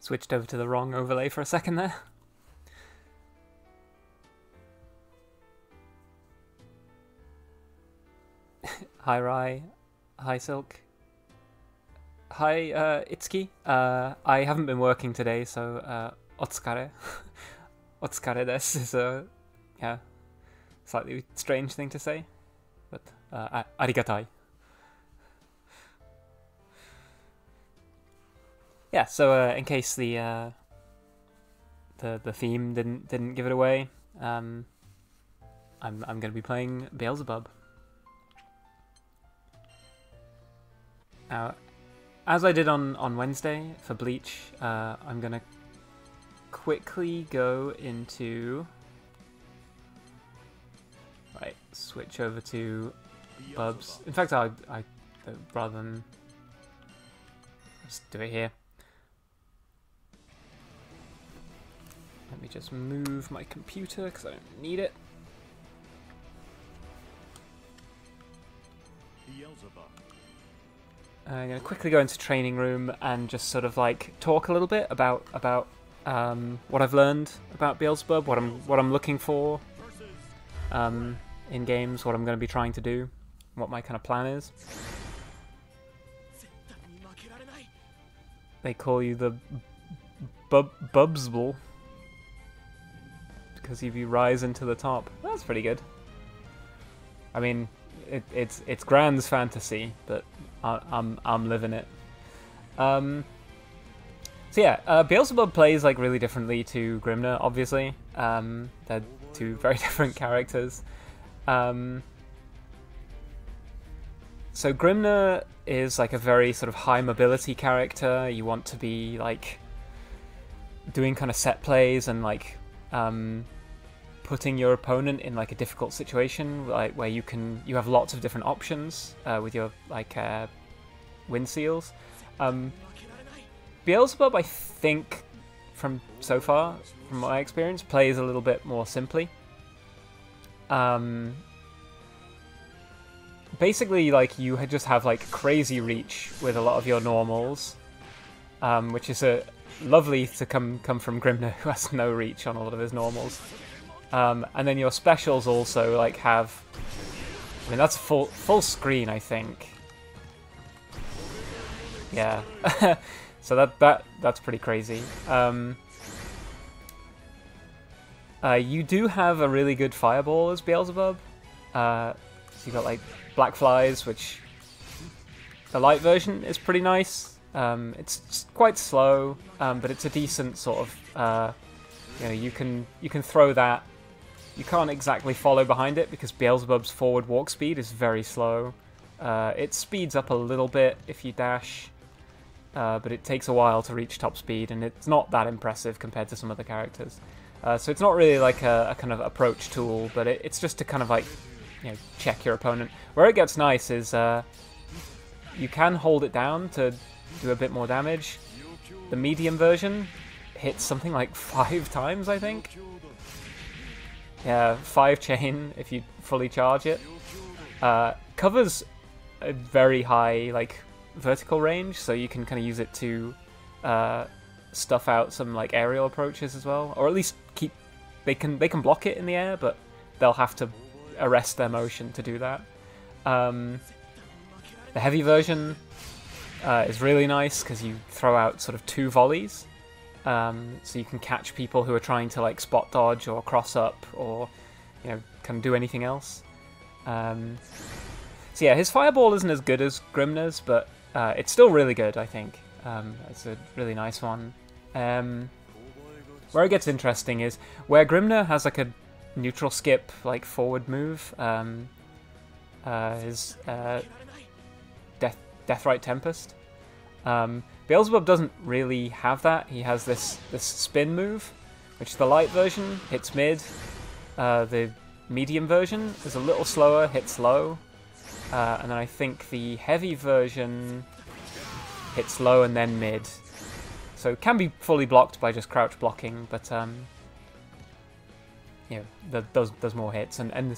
Switched over to the wrong overlay for a second there. Hi Rai, hi Silk, hi Itsuki. I haven't been working today, so otsukare. Otsukare desu is a slightly strange thing to say, but arigatai. Yeah, so in case the theme didn't give it away, I'm gonna be playing Beelzebub. Now, as I did on Wednesday for Bleach, I'm gonna quickly go into switch over to Bubs. In fact, I rather than just do it here. Let me just move my computer because I don't need it. I'm going to quickly go into training room and just sort of like talk a little bit about what I've learned about Beelzebub, what I'm looking for in games, what I'm going to be trying to do, what my kind of plan is. They call you the Bubsable because you rise into the top. That's pretty good. I mean, it's Grand's fantasy, but I'm living it. So yeah, Beelzebub plays like really differently to Grimner. Obviously, they're two very different characters. So Grimner is like a very sort of high mobility character. You want to be like doing kind of set plays and like putting your opponent in like a difficult situation, like where you have lots of different options with your like wind seals. Beelzebub, I think, from my experience, plays a little bit more simply. Basically, like you just have like crazy reach with a lot of your normals, which is lovely to come from Grimner, who has no reach on a lot of his normals. And then your specials also like have, I mean, that's full screen, I think. Yeah. So that's pretty crazy. You do have a really good fireball as Beelzebub. So you got like black flies, which the light version is pretty nice. It's quite slow, but it's a decent sort of. You can throw that. You can't exactly follow behind it because Beelzebub's forward walk speed is very slow. It speeds up a little bit if you dash. But it takes a while to reach top speed, and it's not that impressive compared to some other characters. So it's not really like a kind of approach tool, but it's just to kind of like, check your opponent. Where it gets nice is you can hold it down to do a bit more damage. The medium version hits something like 5 times, I think. Yeah, 5 chain if you fully charge it. Covers a very high like vertical range, so you can kind of use it to stuff out some like aerial approaches as well, or at least they can block it in the air, but they'll have to arrest their motion to do that. The heavy version is really nice because you throw out sort of 2 volleys, so you can catch people who are trying to like spot dodge or cross up or kind of do anything else. So yeah, his fireball isn't as good as Grimner's, but it's still really good, I think. It's a really nice one. Where it gets interesting is where Grimner has like a neutral skip, like forward move. His Deathrite Tempest. Beelzebub doesn't really have that. He has this spin move, which the light version hits mid. The medium version is a little slower, hits low. And then I think the heavy version hits low and then mid. So it can be fully blocked by just crouch blocking, but does more hits. And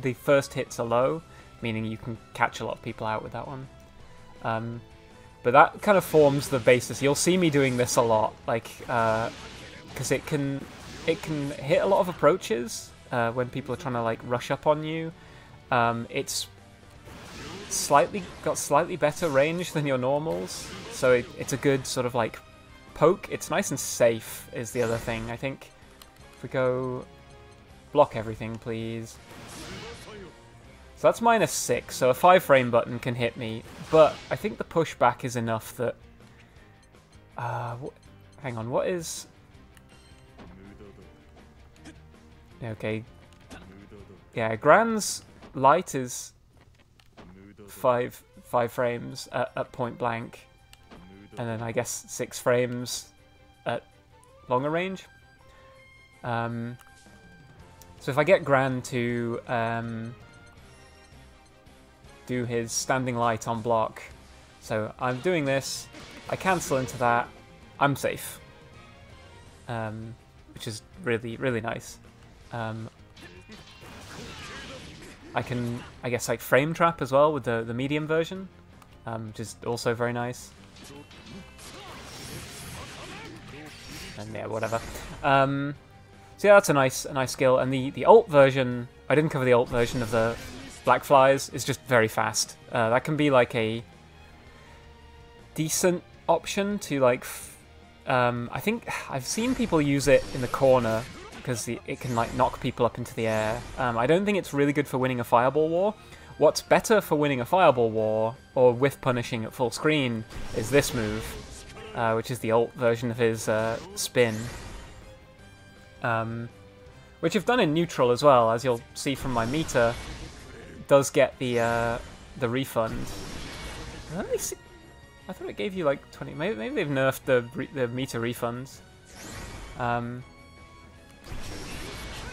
the first hits are low, meaning you can catch a lot of people out with that one. But that kind of forms the basis. You'll see me doing this a lot, like, because it can hit a lot of approaches when people are trying to like rush up on you. It's got slightly better range than your normals, so it's a good sort of like poke. It's nice and safe is the other thing. I think if we go block everything, please. So that's -6, so a 5-frame button can hit me, but I think the pushback is enough that... hang on, what is... Okay. Yeah, Gran's light is 5 frames at point blank, and then I guess 6 frames at longer range. So if I get Gran to do his standing light on block, so I'm doing this, I cancel into that, I'm safe, which is really, really nice. I can, I guess, like frame trap as well with the medium version, which is also very nice. And yeah, whatever. So yeah, that's a nice skill. And the ult version, I didn't cover the ult version of the Black Flies, is just very fast. That can be like a decent option to like. I think I've seen people use it in the corner, because it can like knock people up into the air. I don't think it's really good for winning a fireball war. What's better for winning a fireball war, or whiff punishing at full screen, is this move, which is the ult version of his spin. Which I've done in neutral as well, as you'll see from my meter. Does get the refund. Let me see. I thought it gave you like 20. Maybe they've nerfed the meter refunds. Or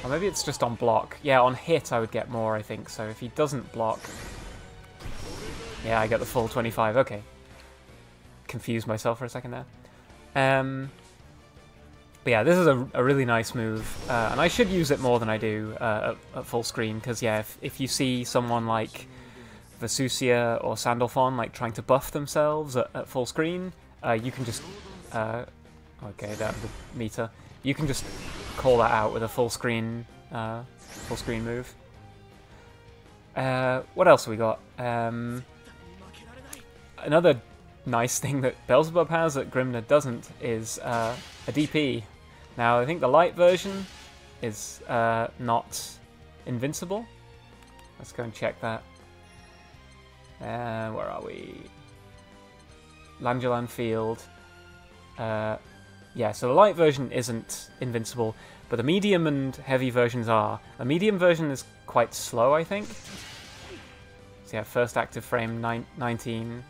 maybe it's just on block. Yeah, on hit I would get more, I think. So if he doesn't block... Yeah, I get the full 25. Okay. Confused myself for a second there. But yeah, this is a really nice move. And I should use it more than I do at full screen. Because yeah, if you see someone like Vesusia or Sandalphon like trying to buff themselves at full screen, you can just... okay, that the meter. You can just call that out with a full screen move. What else have we got? Another nice thing that Beelzebub has that Grimna doesn't is a DP. Now I think the light version is not invincible. Let's go and check that. Where are we? Langeland Field. Yeah, so the light version isn't invincible, but the medium and heavy versions are. The medium version is quite slow, I think. So yeah, first active frame 19.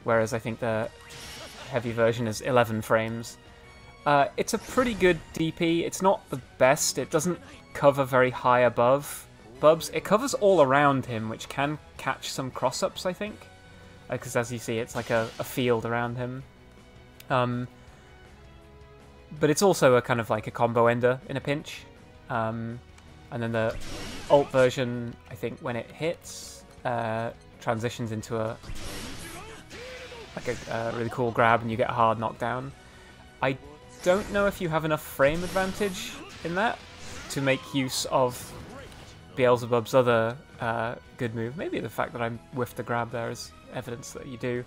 Whereas I think the heavy version is 11 frames. It's a pretty good DP. It's not the best. It doesn't cover very high above Bubs. It covers all around him, which can catch some cross-ups, I think. Because as you see, it's like a field around him. But it's also a kind of like a combo ender in a pinch. And then the ult version, I think when it hits, transitions into a really cool grab and you get a hard knockdown. I don't know if you have enough frame advantage in that to make use of Beelzebub's other good move. Maybe the fact that I whiffed the grab there is evidence that you do.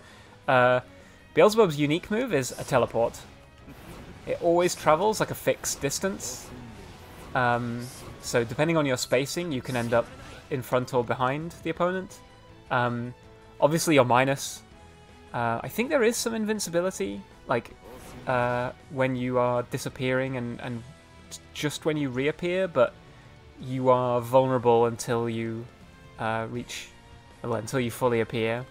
Beelzebub's unique move is a teleport. It always travels like a fixed distance. So depending on your spacing, you can end up in front or behind the opponent. Obviously you're minus. I think there is some invincibility, like when you are disappearing and just when you reappear, but you are vulnerable until you until you fully appear.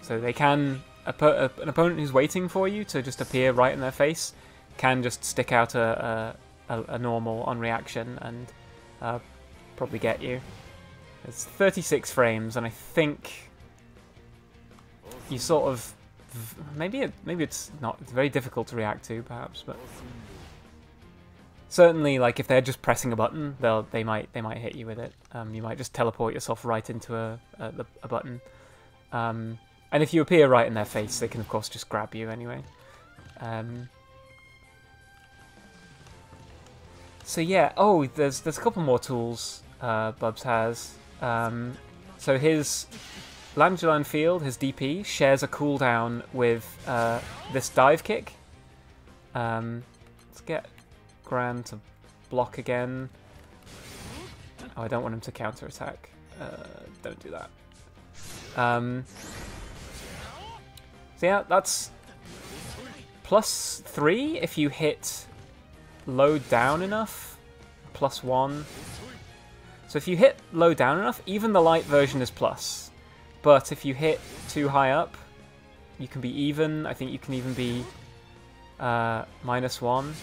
So they can, an opponent who's waiting for you to just appear right in their face can just stick out a normal on reaction and probably get you. It's 36 frames, and I think you sort of maybe it's not. It's very difficult to react to, perhaps, but certainly, like if they're just pressing a button, they might hit you with it. You might just teleport yourself right into a button. And if you appear right in their face, they can of course just grab you anyway. So yeah, oh, there's a couple more tools Bubs has. So his Langeland Field, his DP, shares a cooldown with this dive kick. Let's get Gran to block again. Oh, I don't want him to counter-attack. Don't do that. So yeah, that's +3 if you hit low down enough, +1. So if you hit low down enough, even the light version is plus. But if you hit too high up, you can be even. I think you can even be -1.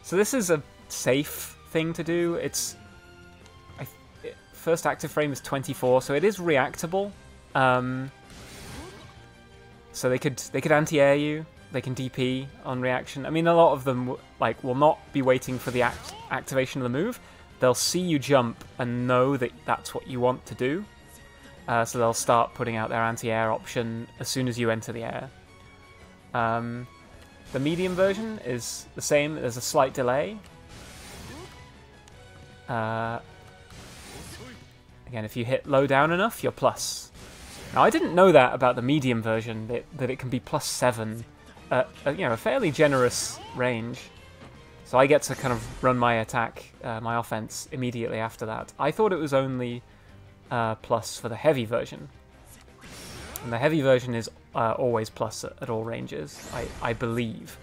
So this is a safe thing to do. It's first active frame is 24, so it is reactable. So they could anti-air you. They can DP on reaction. I mean, a lot of them will not be waiting for the activation of the move. They'll see you jump and know that that's what you want to do. So they'll start putting out their anti-air option as soon as you enter the air. The medium version is the same. There's a slight delay. Again, if you hit low down enough, you're plus. Now, I didn't know that about the medium version, that it can be +7 at a fairly generous range. So I get to kind of run my attack, my offense, immediately after that. I thought it was only plus for the heavy version. And the heavy version is always plus at all ranges, I believe.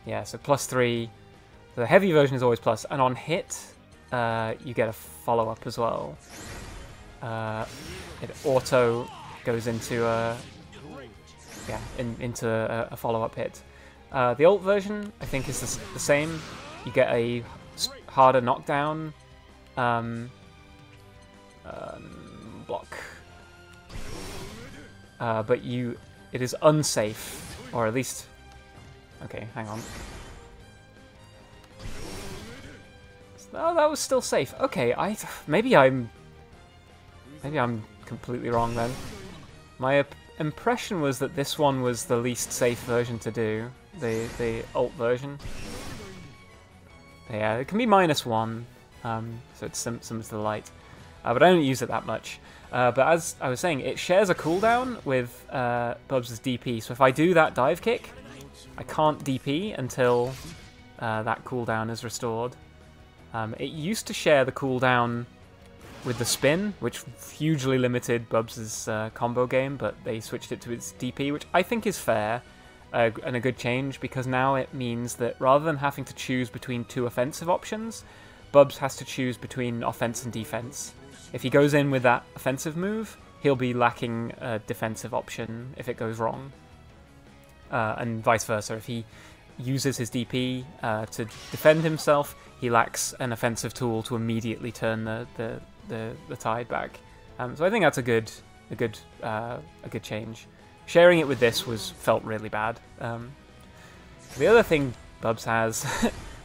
Yeah, so +3. The heavy version is always plus, and on hit, you get a follow-up as well. It auto goes into into a follow-up hit. The ult version, I think, is the same. You get a harder knockdown block, but it is unsafe, or at least. Okay, hang on. Oh, that was still safe. Okay, maybe I'm completely wrong then. My impression was that this one was the least safe version to do, the ult version. Yeah, it can be -1, so it's similar to the light, but I don't use it that much. But as I was saying, it shares a cooldown with Bubs' DP, so if I do that dive kick, I can't DP until that cooldown is restored. It used to share the cooldown with the spin, which hugely limited Bubs' combo game, but they switched it to its DP, which I think is fair and a good change, because now it means that rather than having to choose between two offensive options, Bubs has to choose between offense and defense. If he goes in with that offensive move, he'll be lacking a defensive option if it goes wrong. And vice versa, if he uses his DP to defend himself, he lacks an offensive tool to immediately turn the tide back. So I think that's a good change. Sharing it with this felt really bad. The other thing Bubs has,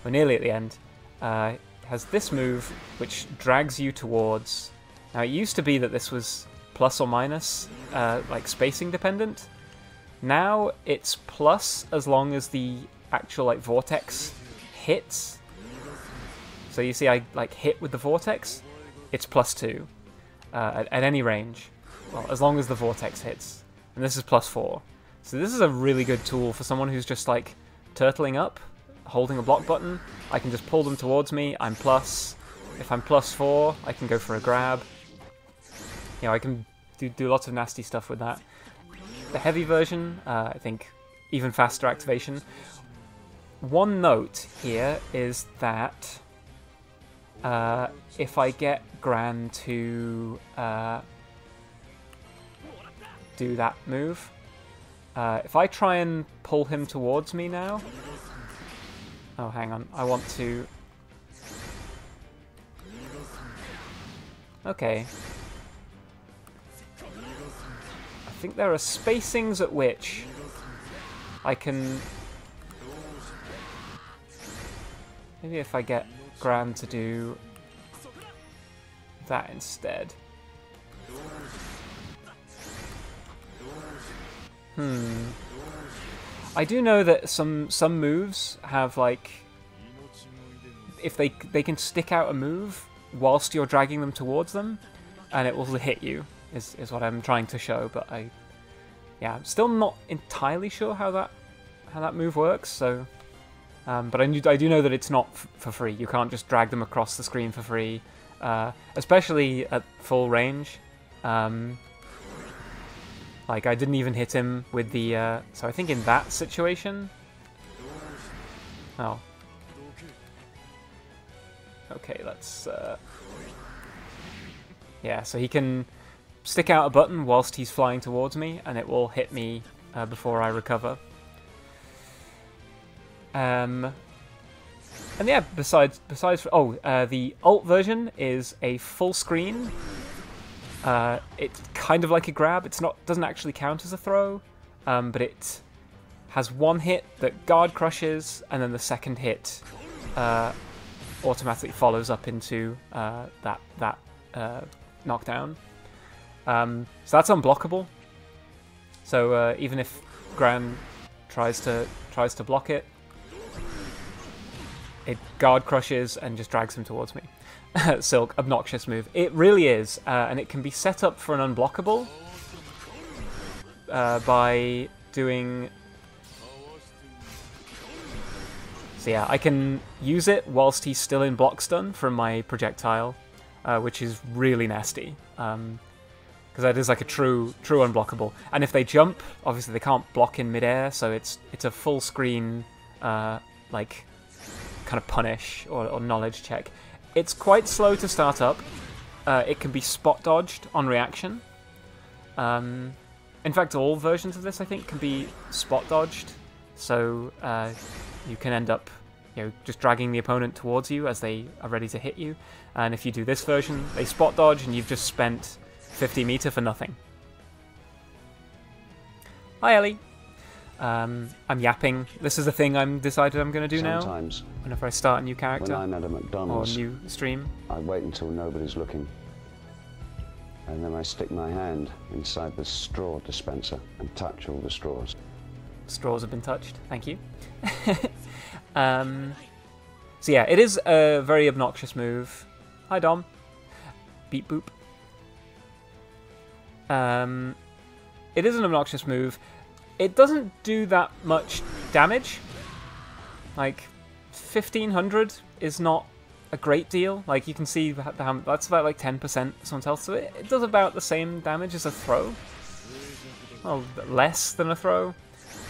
we're nearly at the end, has this move which drags you towards. Now it used to be that this was plus or minus, like spacing dependent. Now it's plus as long as the actual vortex hits. So you see, I hit with the vortex, it's +2 at any range. Well, as long as the vortex hits, and this is +4. So this is a really good tool for someone who's just turtling up, holding a block button. I can just pull them towards me. I'm plus. If I'm +4, I can go for a grab. I can do lots of nasty stuff with that. The heavy version, I think, even faster activation. One note here is that if I get Gran to do that move, if I try and pull him towards me now... Oh, hang on. I want to... Okay. I think there are spacings at which I can... Maybe if I get Gran to do that instead. I do know that some moves have like, if they can stick out a move whilst you're dragging them towards them, and it will hit you. Is what I'm trying to show, but I'm still not entirely sure how that move works. So, but I do know that it's not for free. You can't just drag them across the screen for free, especially at full range. Like, I didn't even hit him with the... so I think in that situation... Oh. Okay, let's... Yeah, so he can stick out a button whilst he's flying towards me, and it will hit me before I recover. And yeah, besides... Oh, the alt version is a full screen... it's kind of like a grab. Doesn't actually count as a throw, but it has one hit that guard crushes, and then the second hit automatically follows up into that knockdown. So that's unblockable. So even if Gran tries to block it, it guard crushes and just drags him towards me. Silk, obnoxious move. It really is, and it can be set up for an unblockable by doing... So yeah, I can use it whilst he's still in block stun from my projectile, which is really nasty, because that is like a true unblockable. And if they jump, obviously they can't block in midair, so it's a full screen like kind of punish or knowledge check. It's quite slow to start up. It can be spot dodged on reaction. In fact, all versions of this, I think, can be spot dodged. So you can end up, just dragging the opponent towards you as they are ready to hit you. And if you do this version, they spot dodge, and you've just spent 50 meter for nothing. Hi, Ellie. I'm yapping. This is a thing I'm decided I'm going to do Sometimes, now. Whenever I start a new character. When I'm at a McDonald's, or a new stream. I wait until nobody's looking. And then I stick my hand inside the straw dispenser and touch all the straws. Straws have been touched. Thank you. So yeah, it is a very obnoxious move. Hi, Dom. Beep boop. It is an obnoxious move. It doesn't do that much damage. Like, 1500 is not a great deal. Like, you can see that's about like 10% someone else. So it does about the same damage as a throw. Well, less than a throw.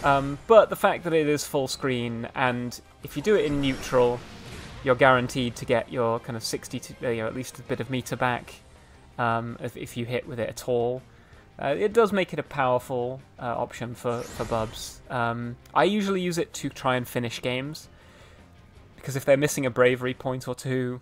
But the fact that it is full screen, and if you do it in neutral, you're guaranteed to get your kind of 60 to at least a bit of meter back if you hit with it at all. It does make it a powerful option for Bubs. I usually use it to try and finish games, because if they're missing a bravery point or two,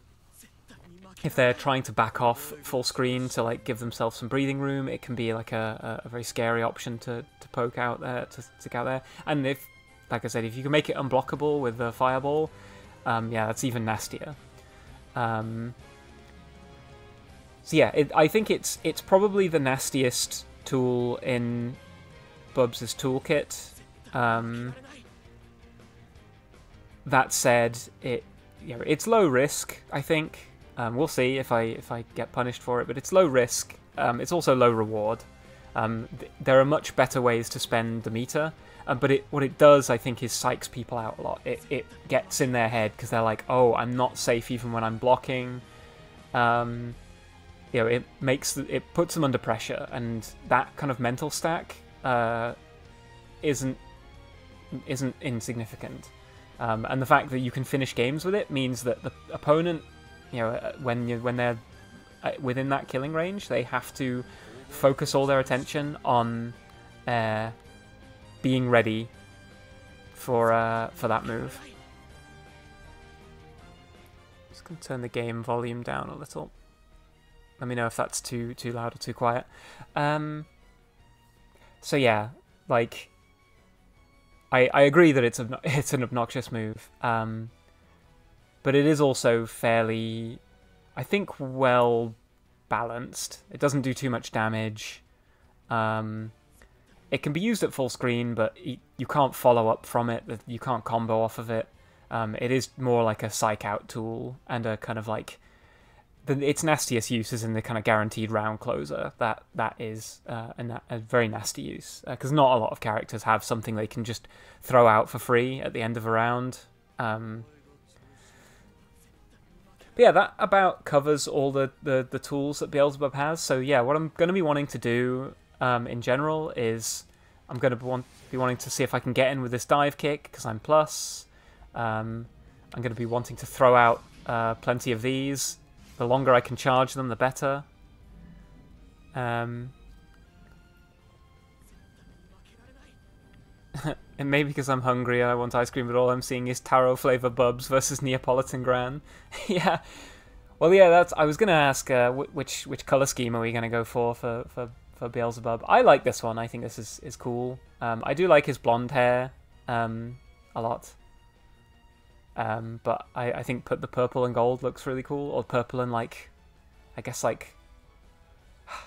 if they're trying to back off full screen to like give themselves some breathing room, it can be like a very scary option to poke out there, to get out there. And if, like I said, if you can make it unblockable with the fireball, yeah, that's even nastier. So yeah, I think it's probably the nastiest tool in Bubs' toolkit. That said, it's low risk, I think. We'll see if I get punished for it, but it's low risk. It's also low reward. There are much better ways to spend the meter, but what it does, I think, is psychs people out a lot. It gets in their head because they're like, oh, I'm not safe even when I'm blocking. It puts them under pressure, and that kind of mental stack isn't insignificant. And the fact that you can finish games with it means that the opponent, when they're within that killing range, they have to focus all their attention on being ready for that move. Just gonna turn the game volume down a little. Let me know if that's too loud or too quiet. So yeah, like, I agree that it's an obnoxious move, but it is also fairly, I think, well balanced. It doesn't do too much damage. It can be used at full screen, but you can't follow up from it. You can't combo off of it. It is more like a psych out tool and a kind of like its nastiest use is in the kind of guaranteed round closer. That is a very nasty use because not a lot of characters have something they can just throw out for free at the end of a round. But yeah, that about covers all the tools that Beelzebub has. So yeah, what I'm going to be wanting to do in general is I'm going to be wanting to see if I can get in with this dive kick because I'm plus. I'm going to be wanting to throw out plenty of these. The longer I can charge them, the better. And maybe because I'm hungry and I want ice cream, but all I'm seeing is taro flavor Bubs versus Neapolitan Gran. Yeah. Well, yeah. I was gonna ask which color scheme are we gonna go for Beelzebub? I like this one. I think this is cool. I do like his blonde hair a lot. But I think the purple and gold looks really cool, or purple and like, I guess like,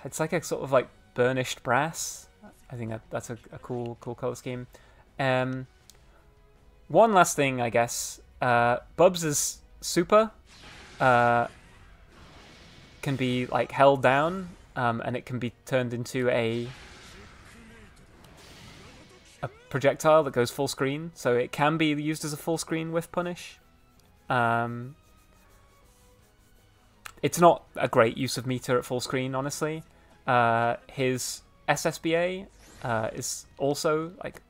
it's like a sort of like burnished brass. I think that's a cool color scheme. One last thing, I guess, Bubs' super can be like held down, and it can be turned into a projectile that goes full screen, so it can be used as a full screen with punish. It's not a great use of meter at full screen, honestly. His SSBA is also like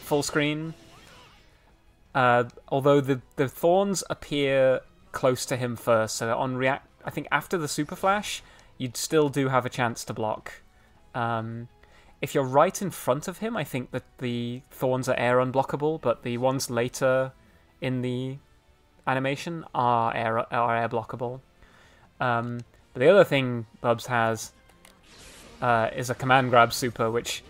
full screen, although the thorns appear close to him first, so on react, I think after the super flash, you'd still do have a chance to block. If you're right in front of him, I think that the thorns are air unblockable, but the ones later in the animation are air blockable. But the other thing Bubs has is a command grab super, which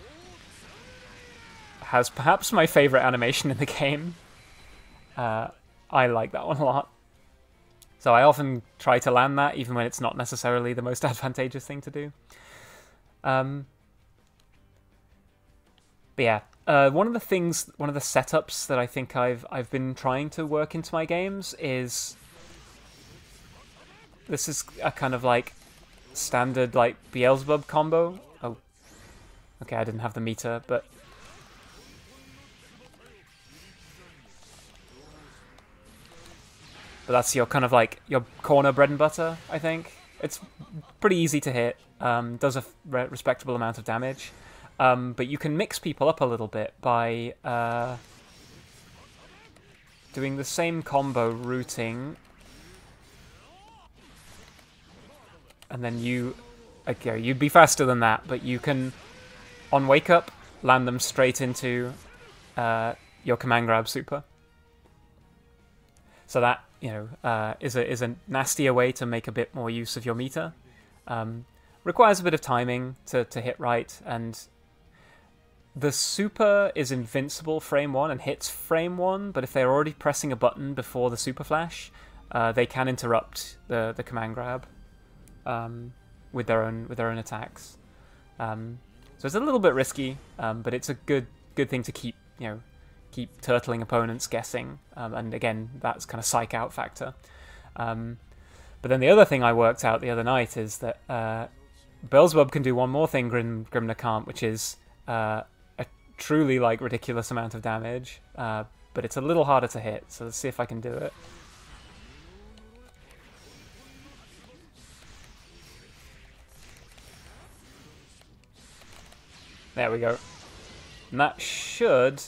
has perhaps my favorite animation in the game. I like that one a lot. So I often try to land that, even when it's not necessarily the most advantageous thing to do. But yeah, one of the setups that I think I've been trying to work into my games is, this is a kind of like standard like Beelzebub combo. Oh, okay, I didn't have the meter, but that's your kind of like your corner bread and butter. I think it's pretty easy to hit. Does a respectable amount of damage. But you can mix people up a little bit by doing the same combo routing, and then you'd be faster than that, but you can, on wake up, land them straight into your command grab super. So that is a nastier way to make a bit more use of your meter. Requires a bit of timing to hit right, and the super is invincible frame 1 and hits frame 1, but if they're already pressing a button before the super flash, they can interrupt the command grab with their own attacks. So it's a little bit risky, but it's a good thing to keep turtling opponents guessing, and again, that's kind of psych out factor. But then the other thing I worked out the other night is that Beelzebub can do one more thing Grimner can't, which is a truly like ridiculous amount of damage, but it's a little harder to hit, so let's see if I can do it. There we go. And that should...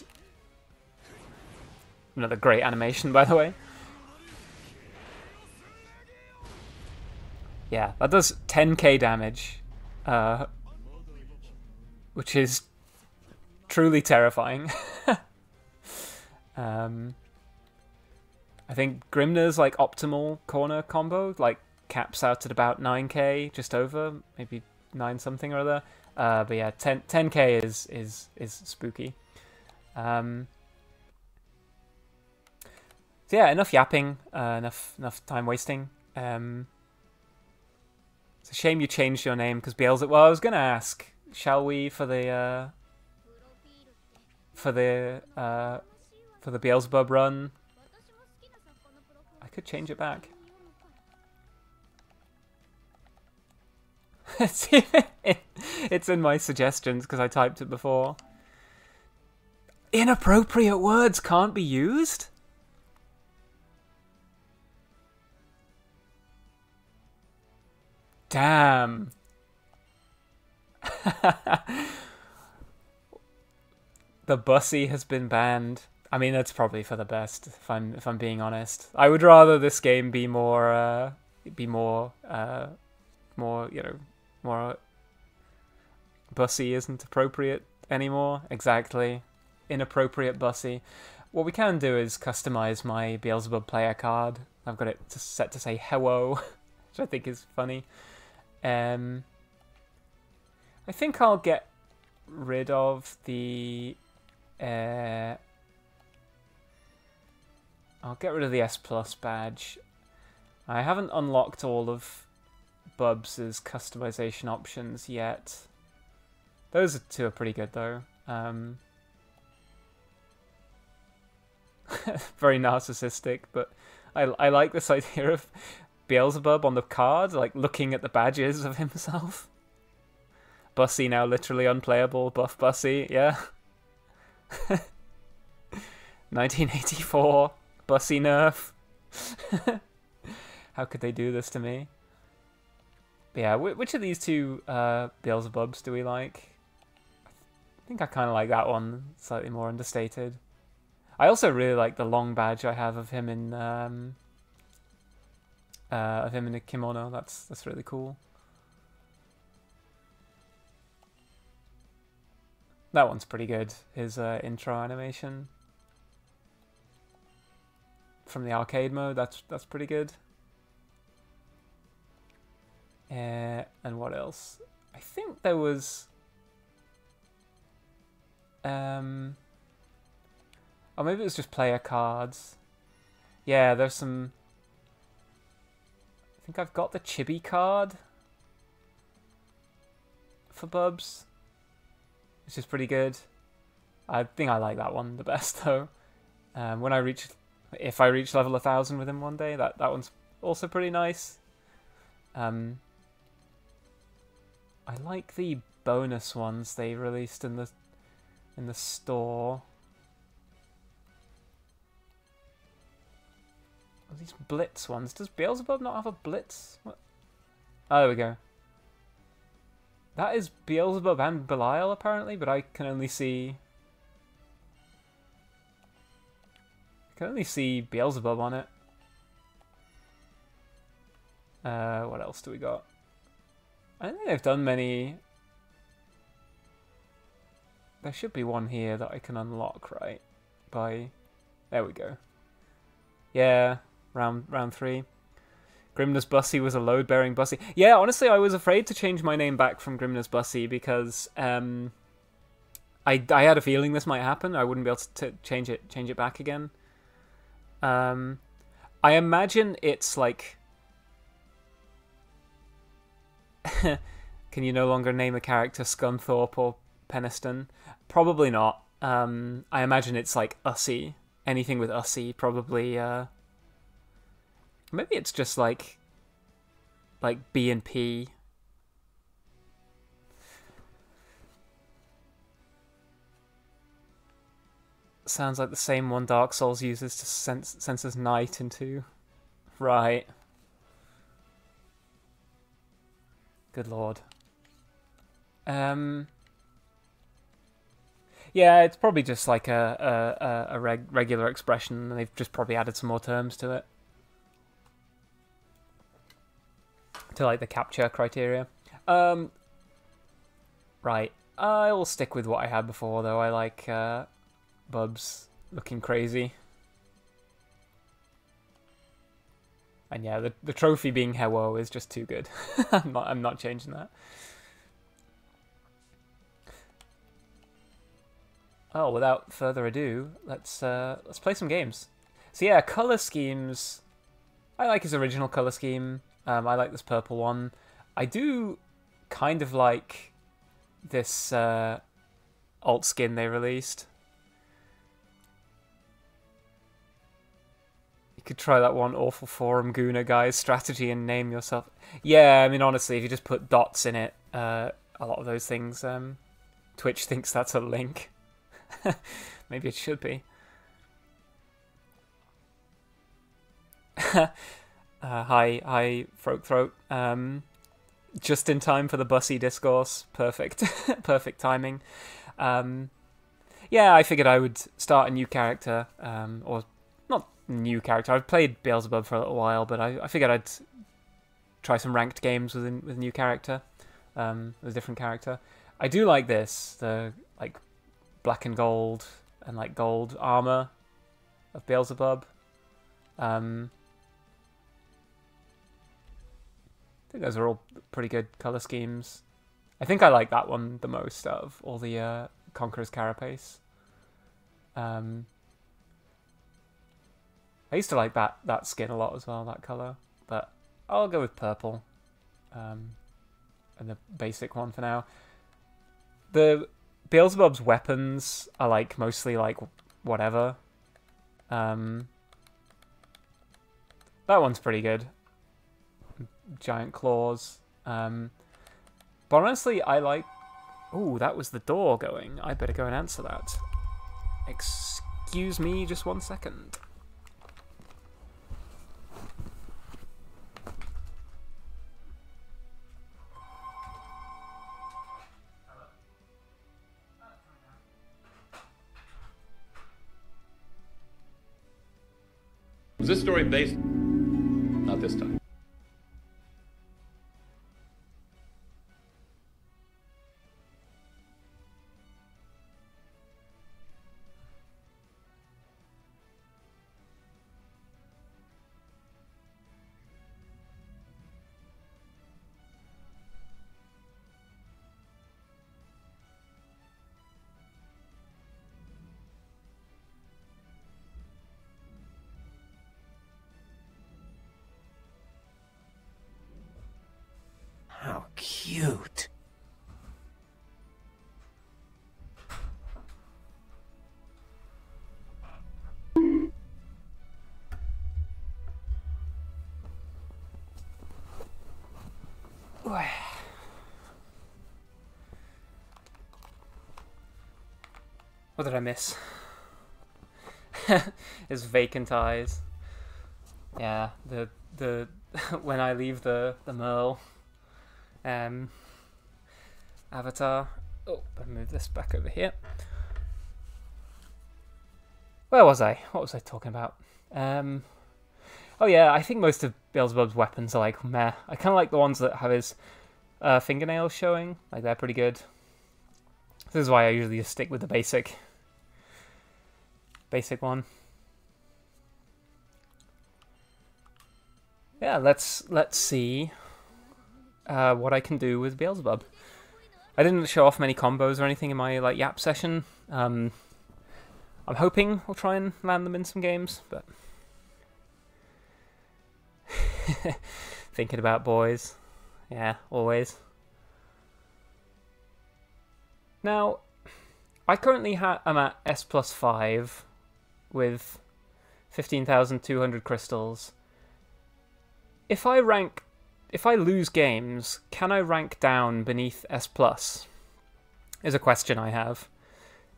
Another great animation, by the way. Yeah, that does 10k damage, which is truly terrifying. I think Grimner's like optimal corner combo like caps out at about 9k, just over, maybe 9 something or other. But yeah, 10k is spooky. So yeah, enough yapping, enough time wasting. It's a shame you changed your name because Beelzebub. Well, I was gonna ask, shall we for the Beelzebub run? I could change it back. It's in my suggestions because I typed it before. Inappropriate words can't be used? Damn. The bussy has been banned. I mean, that's probably for the best, if I'm being honest. I would rather this game be more bussy isn't appropriate anymore. Exactly. Inappropriate bussy. What we can do is customize my Beelzebub player card. I've got it set to say hello, which I think is funny. I think I'll get rid of the I'll get rid of the S Plus badge. I haven't unlocked all of Bubs' customization options yet. Those two are pretty good though. Very narcissistic, but I like this idea of Beelzebub on the card, like looking at the badges of himself. Bussy now literally unplayable, buff Bussy, yeah. 1984, Bussy nerf. How could they do this to me? But yeah, which of these two Beelzebubs do we like? I think I kind of like that one, slightly more understated. I also really like the long badge I have of him in a kimono. That's really cool. That one's pretty good. His intro animation from the arcade mode. That's pretty good. And what else? I think there was. Or maybe it was just player cards. Yeah, there's some. I think I've got the chibi card for Bubs, which is pretty good. I think I like that one the best though. If I reach level 1000 with him one day, that one's also pretty nice. I like the bonus ones they released in the store. These Blitz ones. Does Beelzebub not have a Blitz? What? Oh, there we go. That is Beelzebub and Belial, apparently, but I can only see... Beelzebub on it. What else do we got? I don't think they've done many... There should be one here that I can unlock, right? There we go. Yeah... Round 3. Grimner's Bussy was a load-bearing Bussy. Yeah, honestly, I was afraid to change my name back from Grimner's Bussy because I had a feeling this might happen. I wouldn't be able to change it back again. I imagine it's like... Can you no longer name a character Scunthorpe or Peniston? Probably not. I imagine it's like Ussy. Anything with Ussy, probably... Maybe it's just like B and P. Sounds like the same one Dark Souls uses to censors night into. Right. Good lord. Yeah, it's probably just like a regular expression, and they've just probably added some more terms to it. To like the capture criteria. Right. I will stick with what I had before, though. I like Bubs looking crazy. And yeah, the trophy being hello is just too good. I'm not changing that. Oh, without further ado, let's play some games. So yeah, color schemes. I like his original color scheme. I like this purple one. I do kind of like this alt skin they released. You could try that one awful forum Guna guy's strategy and name yourself. Yeah, I mean, honestly, if you just put dots in it, a lot of those things, Twitch thinks that's a link. Maybe it should be. Hi, Throat. Just in time for the bussy discourse. Perfect. Perfect timing. Yeah, I figured I would start a new character, or not new character. I've played Beelzebub for a little while, but I figured I'd try some ranked games with a new character, with a different character. I do like this, the like black and gold and like gold armor of Beelzebub. I think those are all pretty good color schemes. I think I like that one the most out of all the Conqueror's Carapace. I used to like that skin a lot as well, that color, but I'll go with purple, and the basic one for now. The Beelzebub's weapons are like mostly like whatever. That one's pretty good. Giant claws. But honestly, I like... Ooh, that was the door going. I better go and answer that. Excuse me, just 1 second. Was this story based? Not this time. How cute. What did I miss? His vacant eyes. Yeah, the when I leave the merle avatar. Oh, better move this back over here. Where was I? What was I talking about? Oh yeah, I think most of Beelzebub's weapons are like meh. I kind of like the ones that have his fingernails showing. Like they're pretty good. This is why I usually just stick with the basic one. Yeah, let's see what I can do with Beelzebub. I didn't show off many combos or anything in my like yap session. I'm hoping I'll try and land them in some games, but thinking about boys. Yeah, always. Now, I currently am at S+5 with 15,200 crystals. If I lose games, can I rank down beneath S+? Is a question I have.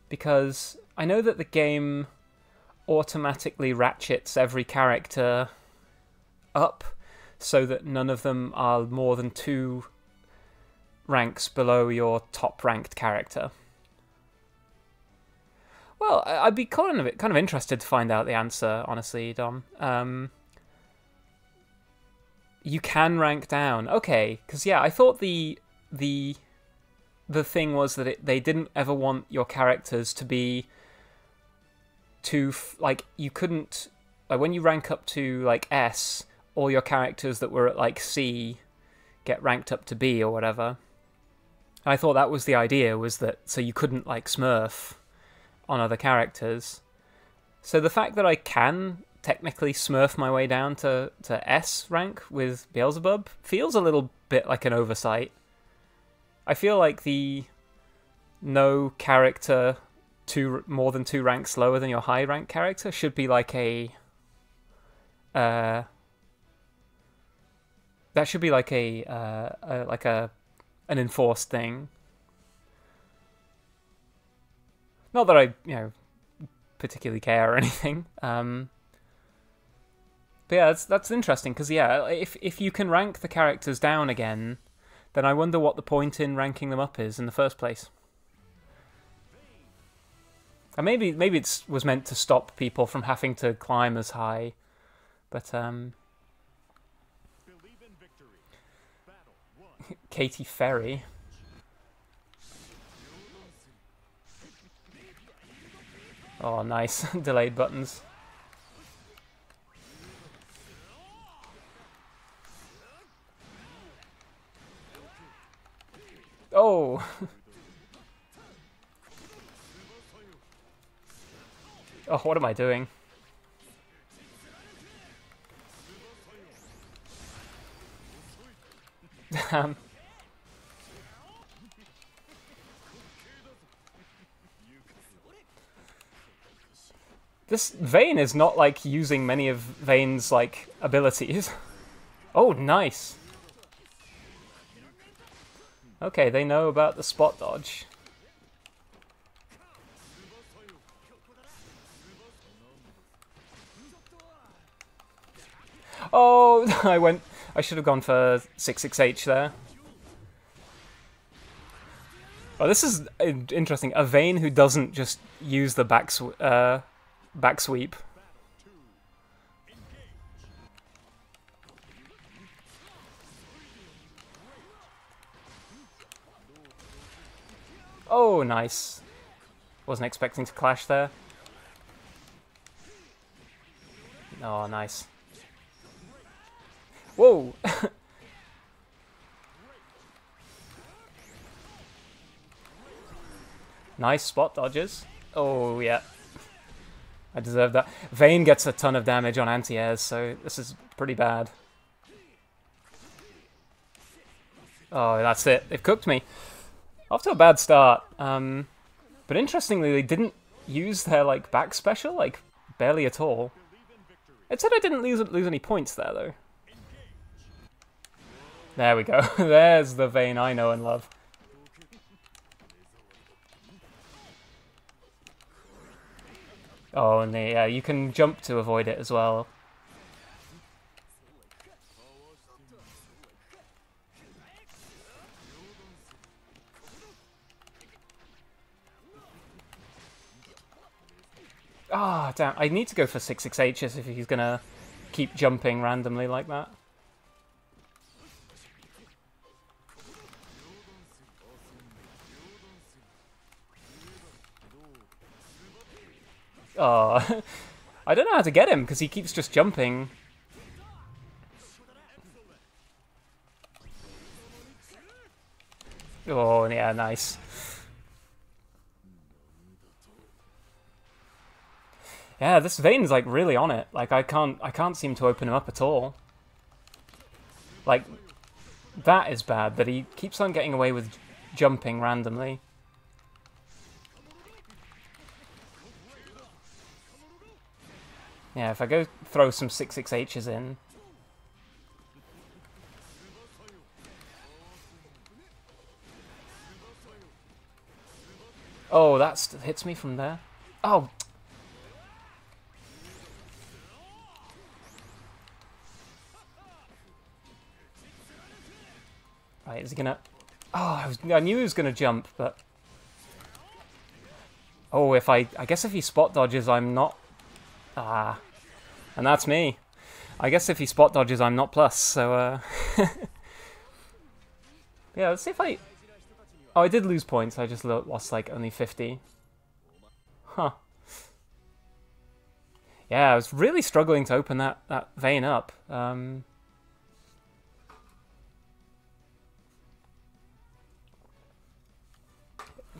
Because I know that the game automatically ratchets every character up so that none of them are more than 2 ranks below your top ranked character. Well, I'd be kind of interested to find out the answer, honestly, Dom. You can rank down. Okay, because yeah, I thought the thing was that they didn't ever want your characters to be too like you couldn't like when you rank up to like S, all your characters that were at like C get ranked up to B or whatever. I thought that was the idea, was that so you couldn't like smurf on other characters. So the fact that I can technically smurf my way down to S rank with Beelzebub feels a little bit like an oversight. I feel like the no character more than 2 ranks lower than your high rank character should be like that should be like an enforced thing. Not that I, particularly care or anything. But yeah, that's interesting because if you can rank the characters down again, then I wonder what the point in ranking them up is in the first place. And maybe it was meant to stop people from having to climb as high, but Katy Ferry. Oh, nice. Delayed buttons. Oh! Oh, what am I doing? Damn. This Vayne is not, like, using many of Vayne's, like, abilities. Oh, nice. Okay, they know about the spot dodge. Oh, I should have gone for 66H there. Oh, this is interesting. A Vayne who doesn't just use the back sweep. Oh, nice. Wasn't expecting to clash there. Oh, nice. Whoa! Nice spot dodges. Oh, yeah. I deserve that. Vayne gets a ton of damage on anti-airs, so this is pretty bad. Oh, that's it. They've cooked me. Off to a bad start. But interestingly, they didn't use their like back special, like barely at all. It said I didn't lose any points there, though. There we go. There's the Vayne I know and love. Oh, and yeah, you can jump to avoid it as well. Ah, oh, damn. I need to go for 66Hs if he's gonna keep jumping randomly like that. Oh, I don't know how to get him because he keeps just jumping. Oh, yeah, nice. Yeah, this Vayne's like really on it. Like I can't seem to open him up at all. Like that is bad that he keeps on getting away with jumping randomly. Yeah, if I go throw some 66Hs in. Oh, that hits me from there. Oh. Right, is he gonna... Oh, I knew he was gonna jump, but... Oh, I guess if he spot dodges, I'm not... Ah, and that's me. I guess if he spot dodges, I'm not plus, so, yeah, let's see if I... Oh, I did lose points, I just lost, like, only 50. Huh. Yeah, I was really struggling to open that Vayne up.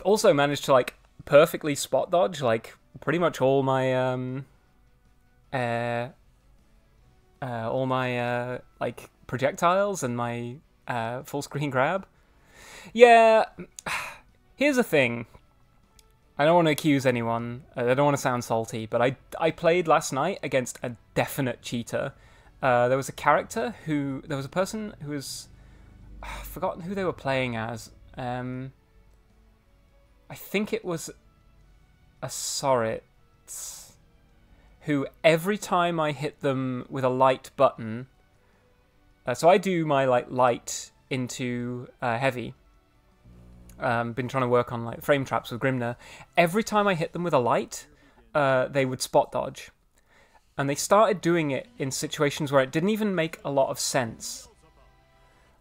Also managed to, like, perfectly spot dodge, like, pretty much all my, all my like projectiles and my full screen grab. Yeah, here's the thing. I don't want to accuse anyone. I don't want to sound salty, but I played last night against a definite cheater. There was a character there was a person who was, I've forgotten who they were playing as. I think it was a Sorit, who every time I hit them with a light button, so I do my like light into heavy. Been trying to work on like frame traps with Grimner. Every time I hit them with a light, they would spot dodge. And they started doing it in situations where it didn't even make a lot of sense.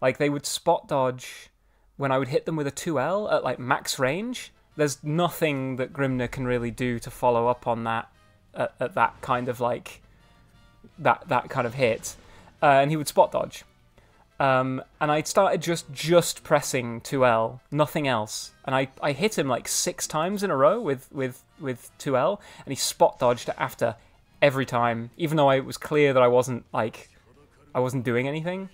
Like, they would spot dodge when I would hit them with a 2L at, like, max range. There's nothing that Grimner can really do to follow up on that at that kind of, like, that kind of hit. And he would spot dodge. And I started just pressing 2L, nothing else. And I hit him, like, 6 times in a row with 2L, and he spot dodged after every time, even though it was clear that I wasn't doing anything.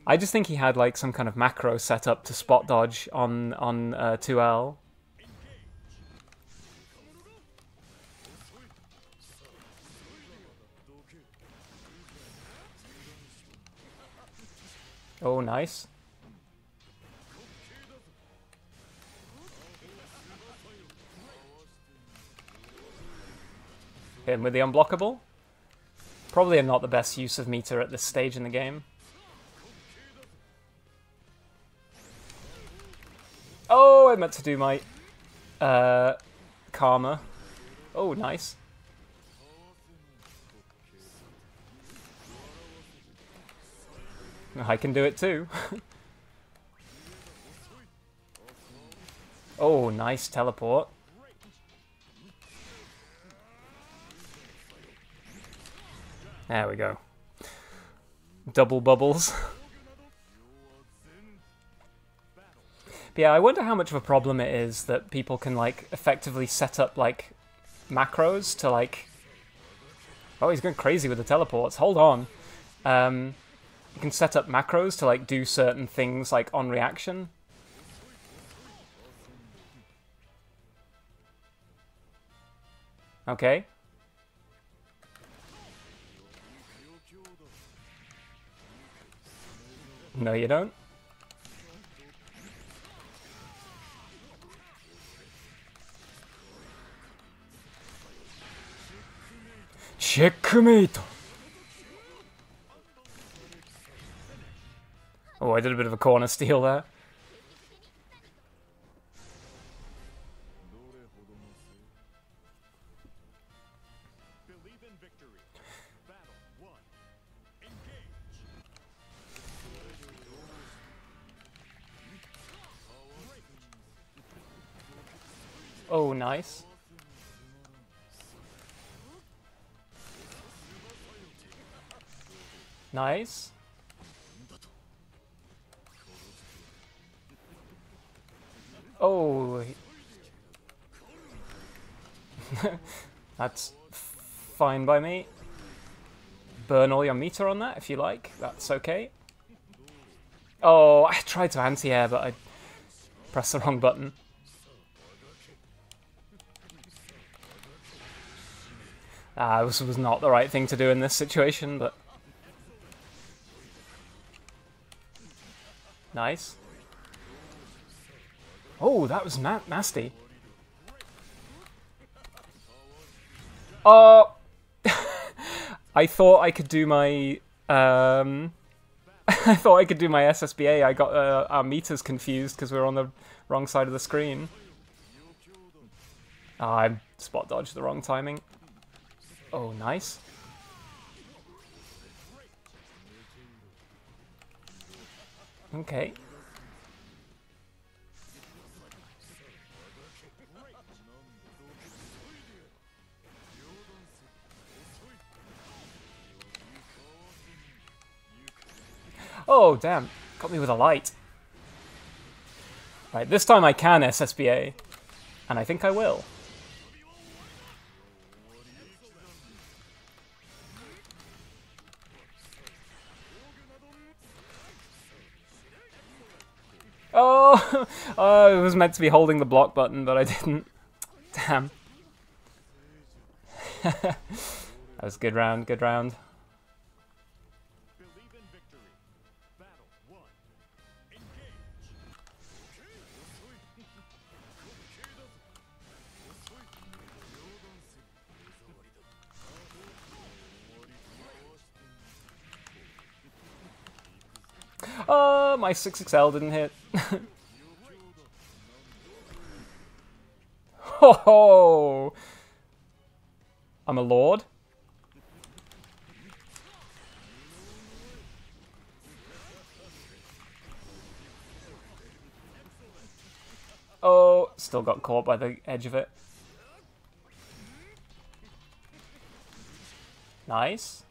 I just think he had like some kind of macro set up to spot dodge on 2L. Oh, nice. Hit him with the unblockable. Probably not the best use of meter at this stage in the game. Oh, I meant to do my karma. Oh, nice. I can do it too. Oh, nice teleport. There we go. Double bubbles. But yeah, I wonder how much of a problem it is that people can like effectively set up like macros to like... Oh, he's going crazy with the teleports. Hold on. You can set up macros to like do certain things like on reaction. Okay. No, you don't. Checkmate! Oh, I did a bit of a corner steal there. Oh, nice. Nice. Oh. That's fine by me. Burn all your meter on that if you like. That's okay. Oh, I tried to anti-air, but I pressed the wrong button. This was not the right thing to do in this situation, but... Nice. Oh, that was nasty. Oh! I thought I could do my... I thought I could do my SSBA. I got our meters confused because we were on the wrong side of the screen. I spot dodged the wrong timing. Oh, nice. Okay. Oh, damn. Got me with a light. Right, this time I can SSBA. And I think I will. Oh! Oh, it was meant to be holding the block button, but I didn't. Damn. That was a good round, good round. Oh, my 6XL didn't hit. Ho ho! I'm a lord. Oh, still got caught by the edge of it. Nice.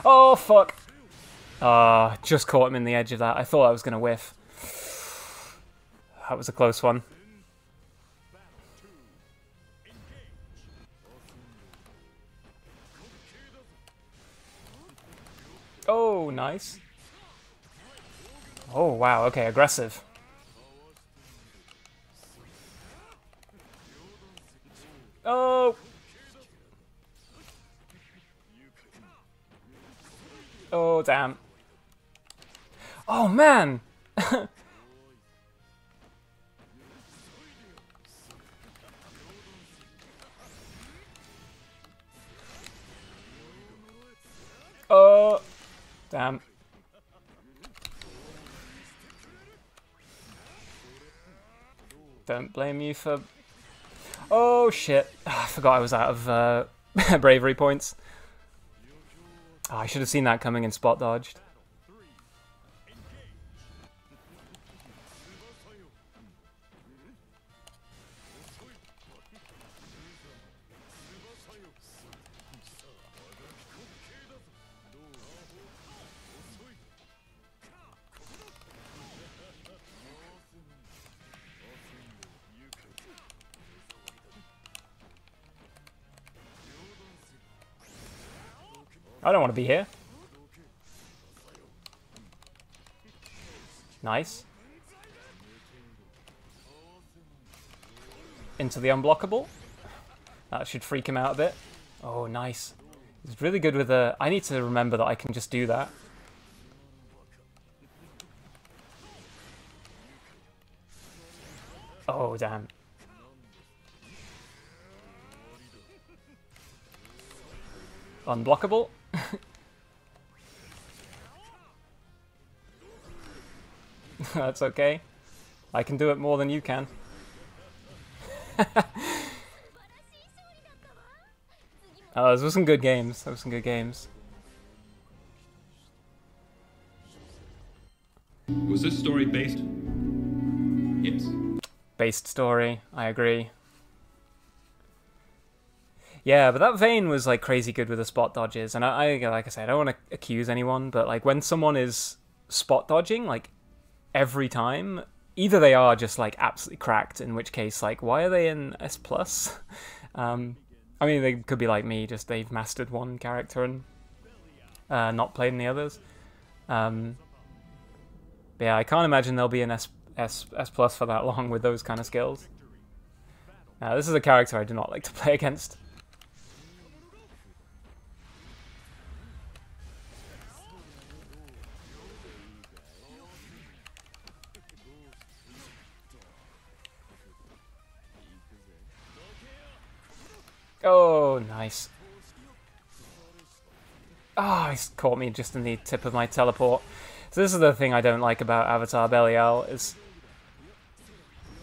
Oh, fuck. Just caught him in the edge of that. I thought I was going to whiff. That was a close one. Oh, nice. Oh, wow. Okay, aggressive. Oh! Oh, damn. Oh, man! Oh, damn. Don't blame you for... Oh, shit. I forgot I was out of bravery points. Oh, I should have seen that coming and spot dodged. I don't want to be here. Nice. Into the unblockable. That should freak him out a bit. Oh, nice. He's really good with the... I need to remember that I can just do that. Oh, damn. Unblockable. That's okay. I can do it more than you can. Oh, those were some good games. Those were some good games. Was this story based? Yes. Based story, I agree. Yeah, but that Vayne was like crazy good with the spot dodges, and I like I said, I don't want to accuse anyone, but like when someone is spot dodging, like every time, either they are just like absolutely cracked, in which case, like, why are they in S+? I mean, they could be like me, just they've mastered one character and not played any others. But yeah, I can't imagine they'll be in S+ for that long with those kind of skills. Now, this is a character I do not like to play against. Oh, nice. Oh, he's caught me just in the tip of my teleport. So this is the thing I don't like about Avatar Belial, is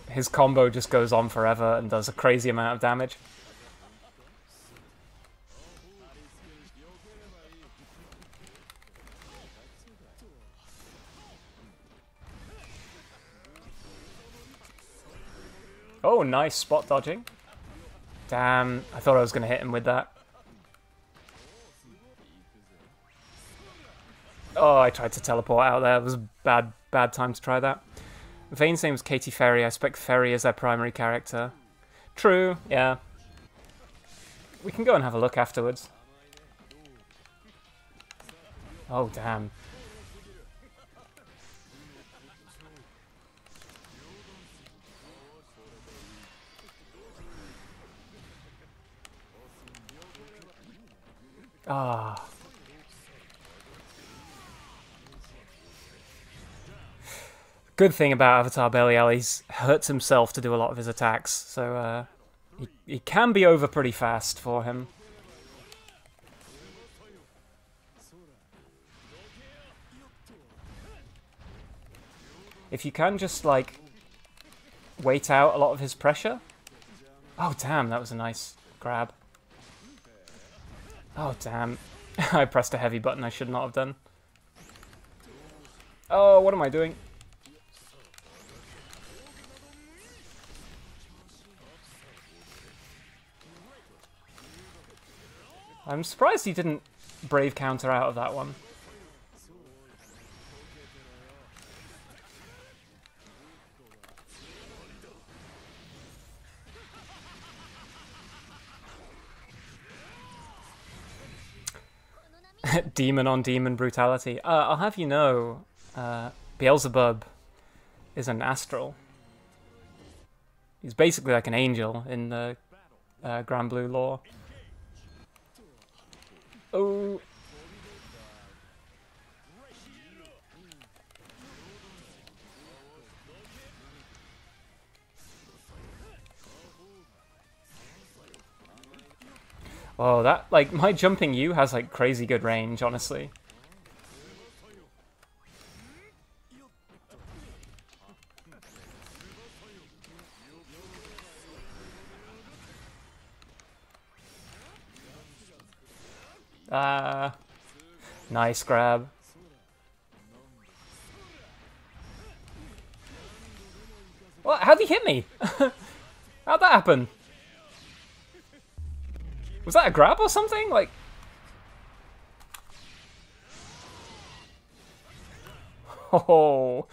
his combo just goes on forever and does a crazy amount of damage. Oh, nice spot dodging. Damn, I thought I was going to hit him with that. Oh, I tried to teleport out there. It was a bad time to try that. Vayne's name was Katy Ferry. I expect Ferry is their primary character. True, yeah. We can go and have a look afterwards. Oh, damn. Ah. Good thing about Avatar Belial, he's hurts himself to do a lot of his attacks, so he can be over pretty fast for him. If you can just, like, wait out a lot of his pressure. Oh, damn, that was a nice grab. Oh, damn. I pressed a heavy button I should not have done. Oh, what am I doing? I'm surprised he didn't brave counter out of that one. Demon on demon brutality. I'll have you know, Beelzebub is an astral. He's basically like an angel in the Grand Blue lore. Oh. Oh, that, like, my jumping U has, like, crazy good range, honestly. Nice grab. What? How'd he hit me? How'd that happen? Was that a grab or something? Like... Oh.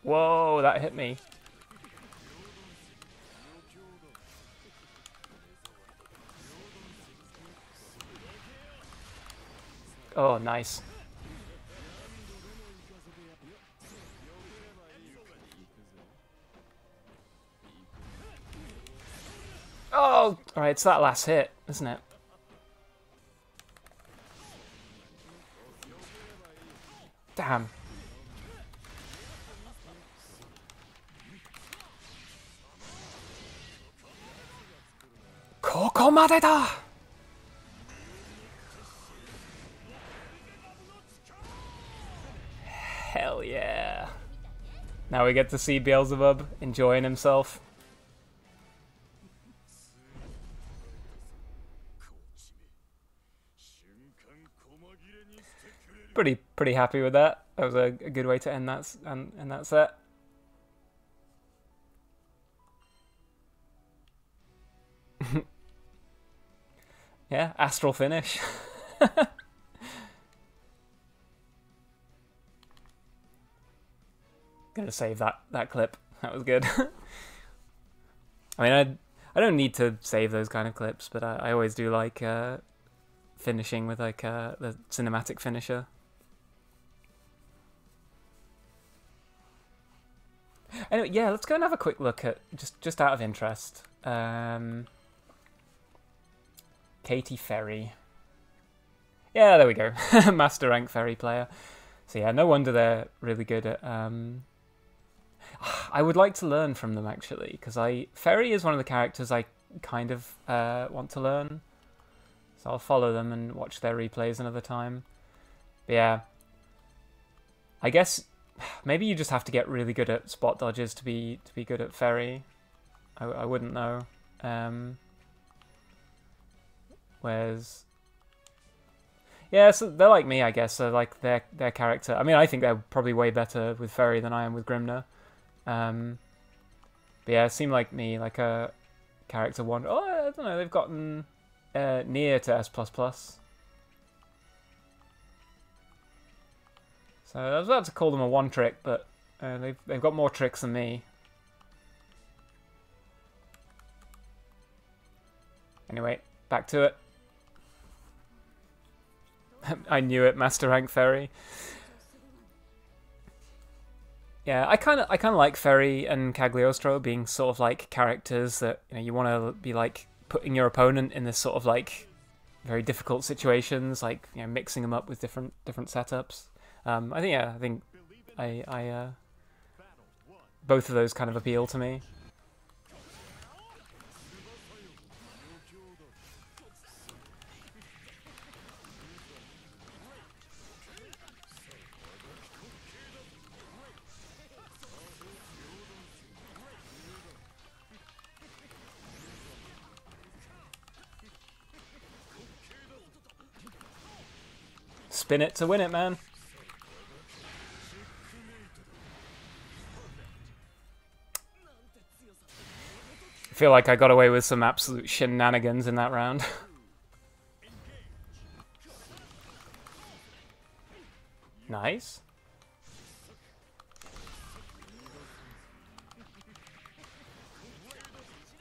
Whoa, that hit me. Oh, nice. Oh, alright, it's that last hit, isn't it? Damn. Kokomade da! Hell yeah. Now we get to see Beelzebub enjoying himself. Pretty happy with that. That was a good way to end that set. Yeah, astral finish. Gonna save that clip. That was good. I mean, I don't need to save those kind of clips, but I always do like finishing with like the cinematic finisher. Anyway, yeah, let's go and have a quick look at just out of interest. Katie Ferry. Yeah, there we go. Master rank Ferry player. So yeah, no wonder they're really good at... I would like to learn from them, actually, because Ferry is one of the characters I kind of want to learn. So I'll follow them and watch their replays another time. But yeah, I guess maybe you just have to get really good at spot dodges to be good at Ferry. I wouldn't know. Whereas... Yeah, so they're like me, I guess. So like their character. I mean, I think they're probably way better with Ferry than I am with Grimner. But yeah, it seemed like me, like a character one. Oh, I don't know. They've gotten near to S++. So I was about to call them a one trick, but they've got more tricks than me. Anyway, back to it. I knew it, Master Rank Ferry. Yeah, I kind of like Ferry and Cagliostro being sort of like characters that you want to be like putting your opponent in this sort of like very difficult situations, like mixing them up with different setups. I think both of those kind of appeal to me. Spin it to win it, man. I feel like I got away with some absolute shenanigans in that round. Nice.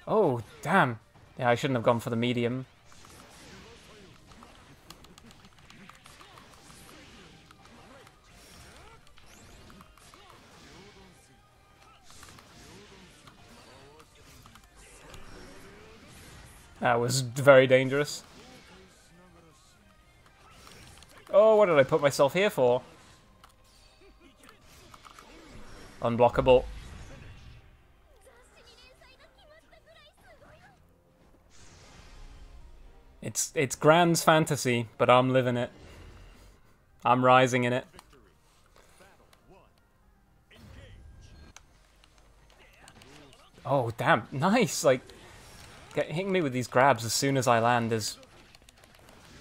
Oh, damn. Yeah, I shouldn't have gone for the medium. That was very dangerous. Oh, what did I put myself here for? Unblockable. It's Grand's fantasy, but I'm living it. I'm rising in it. Oh, damn. Nice! Like, hitting me with these grabs as soon as I land is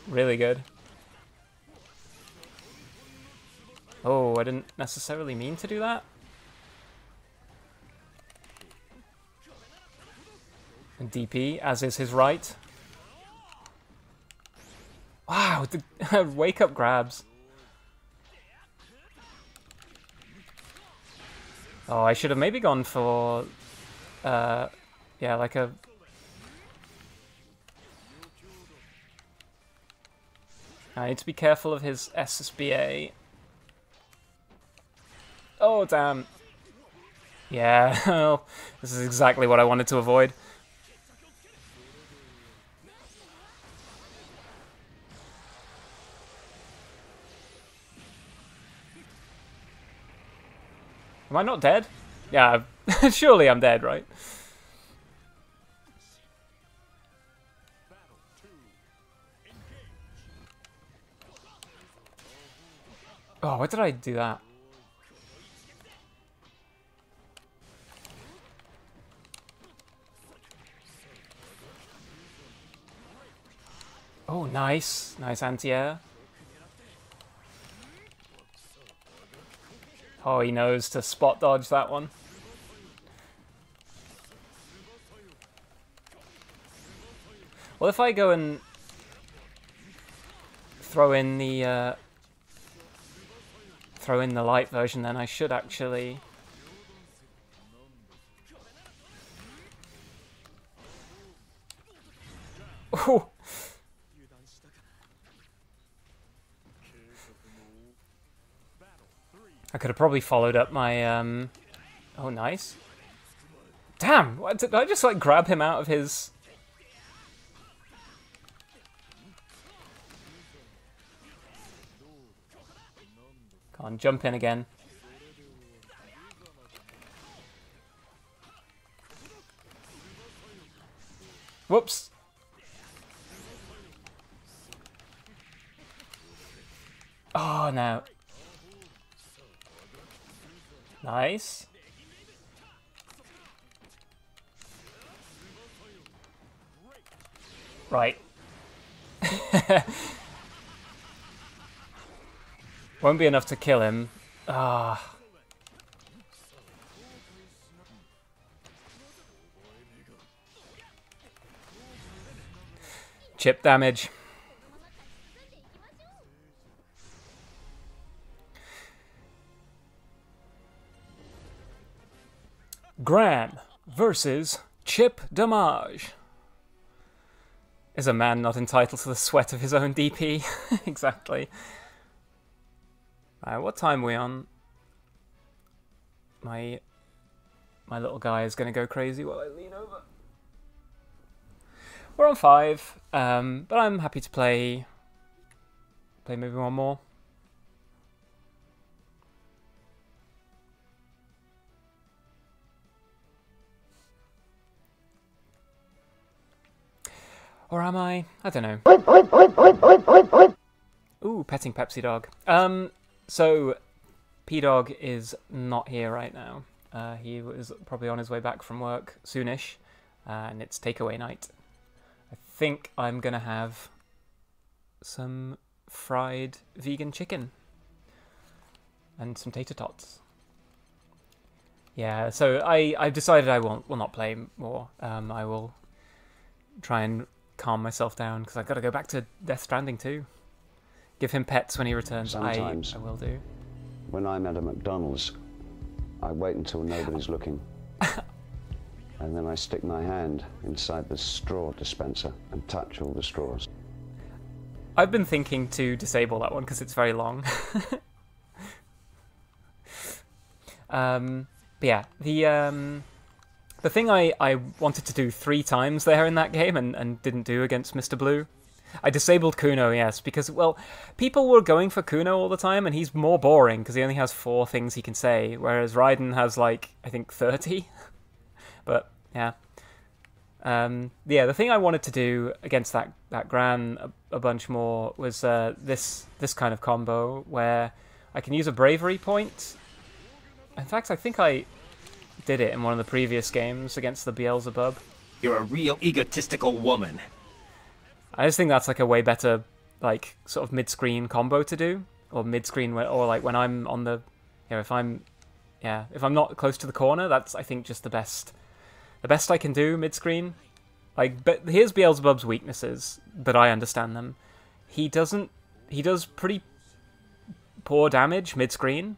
really good. Oh, I didn't necessarily mean to do that. And DP, as is his right. Wow, the wake up grabs. Oh, I should have maybe gone for, yeah, like a... I need to be careful of his SSBA. Oh, damn. Yeah, well, this is exactly what I wanted to avoid. Am I not dead? Yeah, surely I'm dead, right? Oh, why did I do that? Oh, nice. Nice anti-air. Oh, he knows to spot dodge that one. Well, if I go and throw in the light version, then I should actually... Ooh. I could have probably followed up my, Oh, nice. Damn! What, did I just, like, grab him out of his... Come on, jump in again. Whoops! Oh, no. Nice. Right. Won't be enough to kill him. Ah. Chip damage. Gran versus Chip damage. Is a man not entitled to the sweat of his own DP? Exactly. What time are we on? My little guy is going to go crazy while I lean over. We're on 5, but I'm happy to play maybe one more. Or am I? I don't know. Ooh, petting Pepsi Dog. So P-Dog is not here right now. He was probably on his way back from work soonish, and it's takeaway night. I think I'm gonna have some fried vegan chicken and some tater tots. Yeah, so I've decided I will not play more. I will try and calm myself down because I've got to go back to Death Stranding too. Give him pets when he returns. Sometimes, I will do. When I'm at a McDonald's, I wait until nobody's looking. And then I stick my hand inside the straw dispenser and touch all the straws. I've been thinking to disable that one because it's very long. But yeah, the thing I wanted to do 3 times there in that game and didn't do against Mr. Blue. I disabled Kuno, yes, because, well, people were going for Kuno all the time, and he's more boring because he only has 4 things he can say, whereas Raiden has, like, I think 30. But, yeah. Yeah, the thing I wanted to do against that Gran a bunch more was this kind of combo, where I can use a bravery point. In fact, I think I did it in one of the previous games against the Beelzebub. You're a real egotistical woman. I just think that's like a way better, like, sort of mid-screen combo to do, or mid-screen, or like when I'm on the, you know, if I'm not close to the corner, that's I think just the best I can do mid-screen. Like, but here's Beelzebub's weaknesses, but I understand them. He does pretty poor damage mid-screen.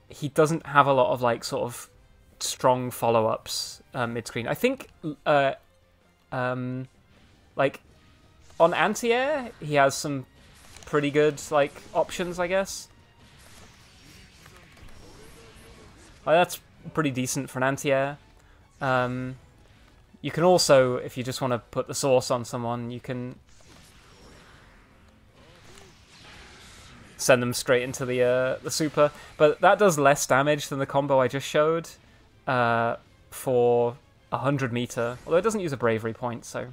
He doesn't have a lot of like sort of strong follow-ups mid-screen. I think like on anti-air he has some pretty good like options, I guess. Like, that's pretty decent for an anti-air. You can also, if you just want to put the sauce on someone, you can send them straight into the super, but that does less damage than the combo I just showed for 100 meter, although it doesn't use a bravery point, so...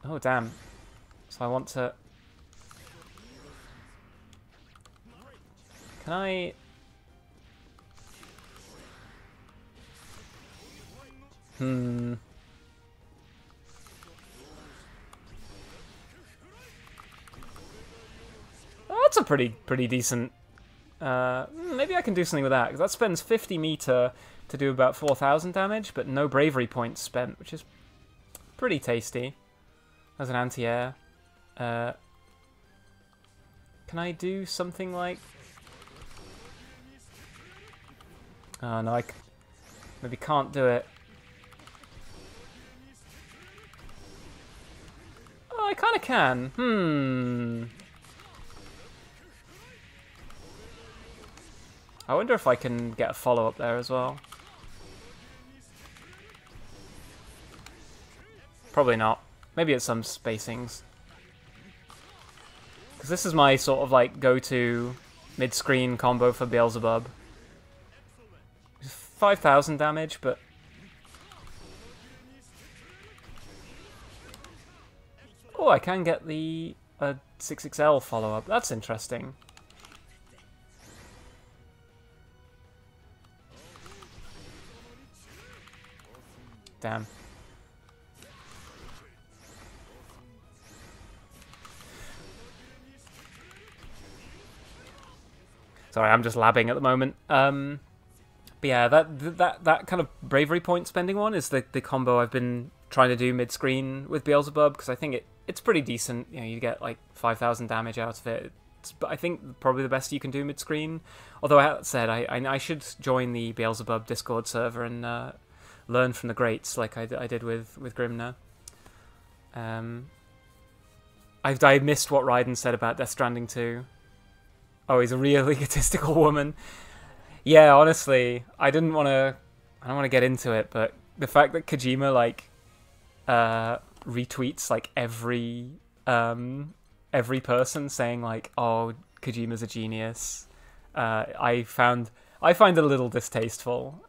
Oh, damn. So I want to... Can I... Oh, that's a pretty decent... maybe I can do something with that, because that spends 50 meter to do about 4,000 damage, but no bravery points spent, which is pretty tasty as an anti-air. Can I do something like... Oh, no, I maybe can't do it. Oh, I kind of can. I wonder if I can get a follow-up there as well. Probably not. Maybe it's some spacings. Because this is my sort of like go-to mid-screen combo for Beelzebub. 5,000 damage, but... Oh, I can get the 6XL follow-up. That's interesting. Damn. Sorry, I'm just labbing at the moment. But yeah, that kind of bravery point spending one is the combo I've been trying to do mid-screen with Beelzebub, because I think it's pretty decent. You know, you get like 5,000 damage out of it. But I think probably the best you can do mid-screen. Although, that said, I should join the Beelzebub Discord server and learn from the greats, like I did with Grimna. I missed what Raiden said about Death Stranding 2. Oh, he's a real egotistical woman. Yeah, honestly, I don't want to get into it, but the fact that Kojima like retweets like every person saying like, "Oh, Kojima's a genius," I find it a little distasteful.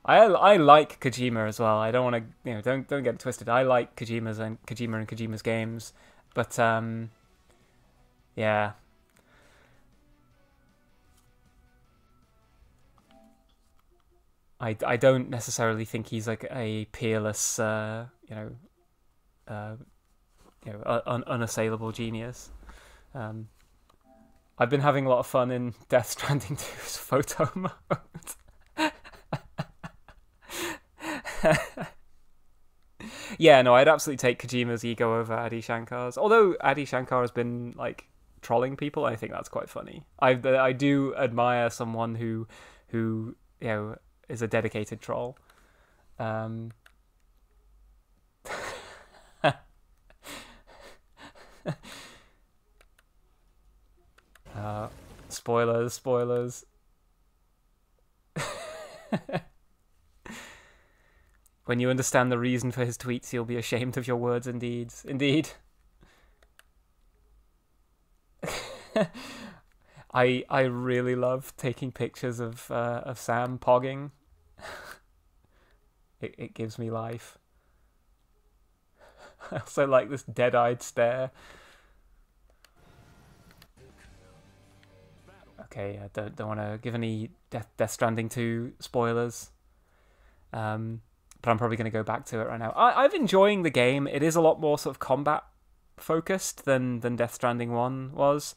I like Kojima as well. I don't want to, don't get it twisted. I like Kojima's games, but yeah. I don't necessarily think he's like a peerless, unassailable genius. I've been having a lot of fun in Death Stranding 2's photo mode. Yeah, no, I'd absolutely take Kojima's ego over Adi Shankar's. Although Adi Shankar has been like trolling people, I think that's quite funny. I do admire someone who is a dedicated troll. Spoilers. When you understand the reason for his tweets, you'll be ashamed of your words and deeds. Indeed. I really love taking pictures of Sam pogging. It gives me life. I also like this dead-eyed stare. Okay, I don't want to give any Death Stranding 2 spoilers. But I'm probably going to go back to it right now. I'm enjoying the game. It is a lot more sort of combat focused than Death Stranding 1 was.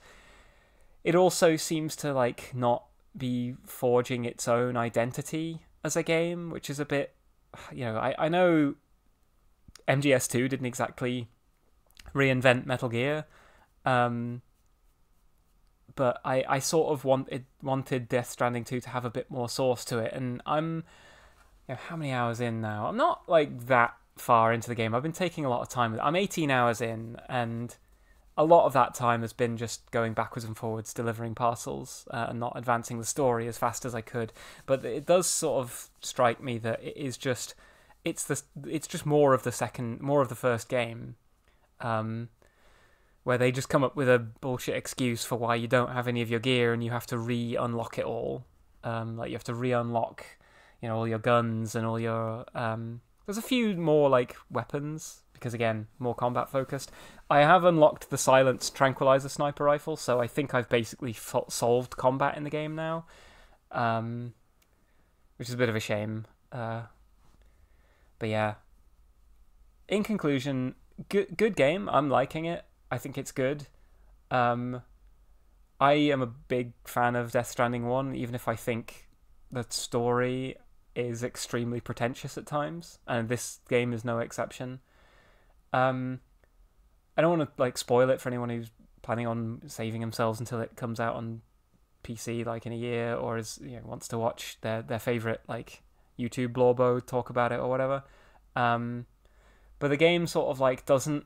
It also seems to like not be forging its own identity as a game, which is a bit, I know MGS2 didn't exactly reinvent Metal Gear, but I sort of wanted Death Stranding 2 to have a bit more source to it, and I'm how many hours in now? I'm not like that far into the game. I've been taking a lot of time. I'm 18 hours in, and a lot of that time has been just going backwards and forwards, delivering parcels, and not advancing the story as fast as I could. But it does sort of strike me that it's just more of the first game, where they just come up with a bullshit excuse for why you don't have any of your gear and you have to re-unlock it all. Like you have to re-unlock, all your guns and all your... There's a few more, like, weapons, because, again, more combat focused. I have unlocked the silenced tranquilizer sniper rifle, so I think I've basically solved combat in the game now, which is a bit of a shame. But yeah. In conclusion, good game. I'm liking it. I think it's good. I am a big fan of Death Stranding 1, even if I think the story is extremely pretentious at times, and this game is no exception. I don't want to like spoil it for anyone who's planning on saving themselves until it comes out on PC like in a year, or is wants to watch their favorite like YouTube blorbo talk about it or whatever. But the game sort of like doesn't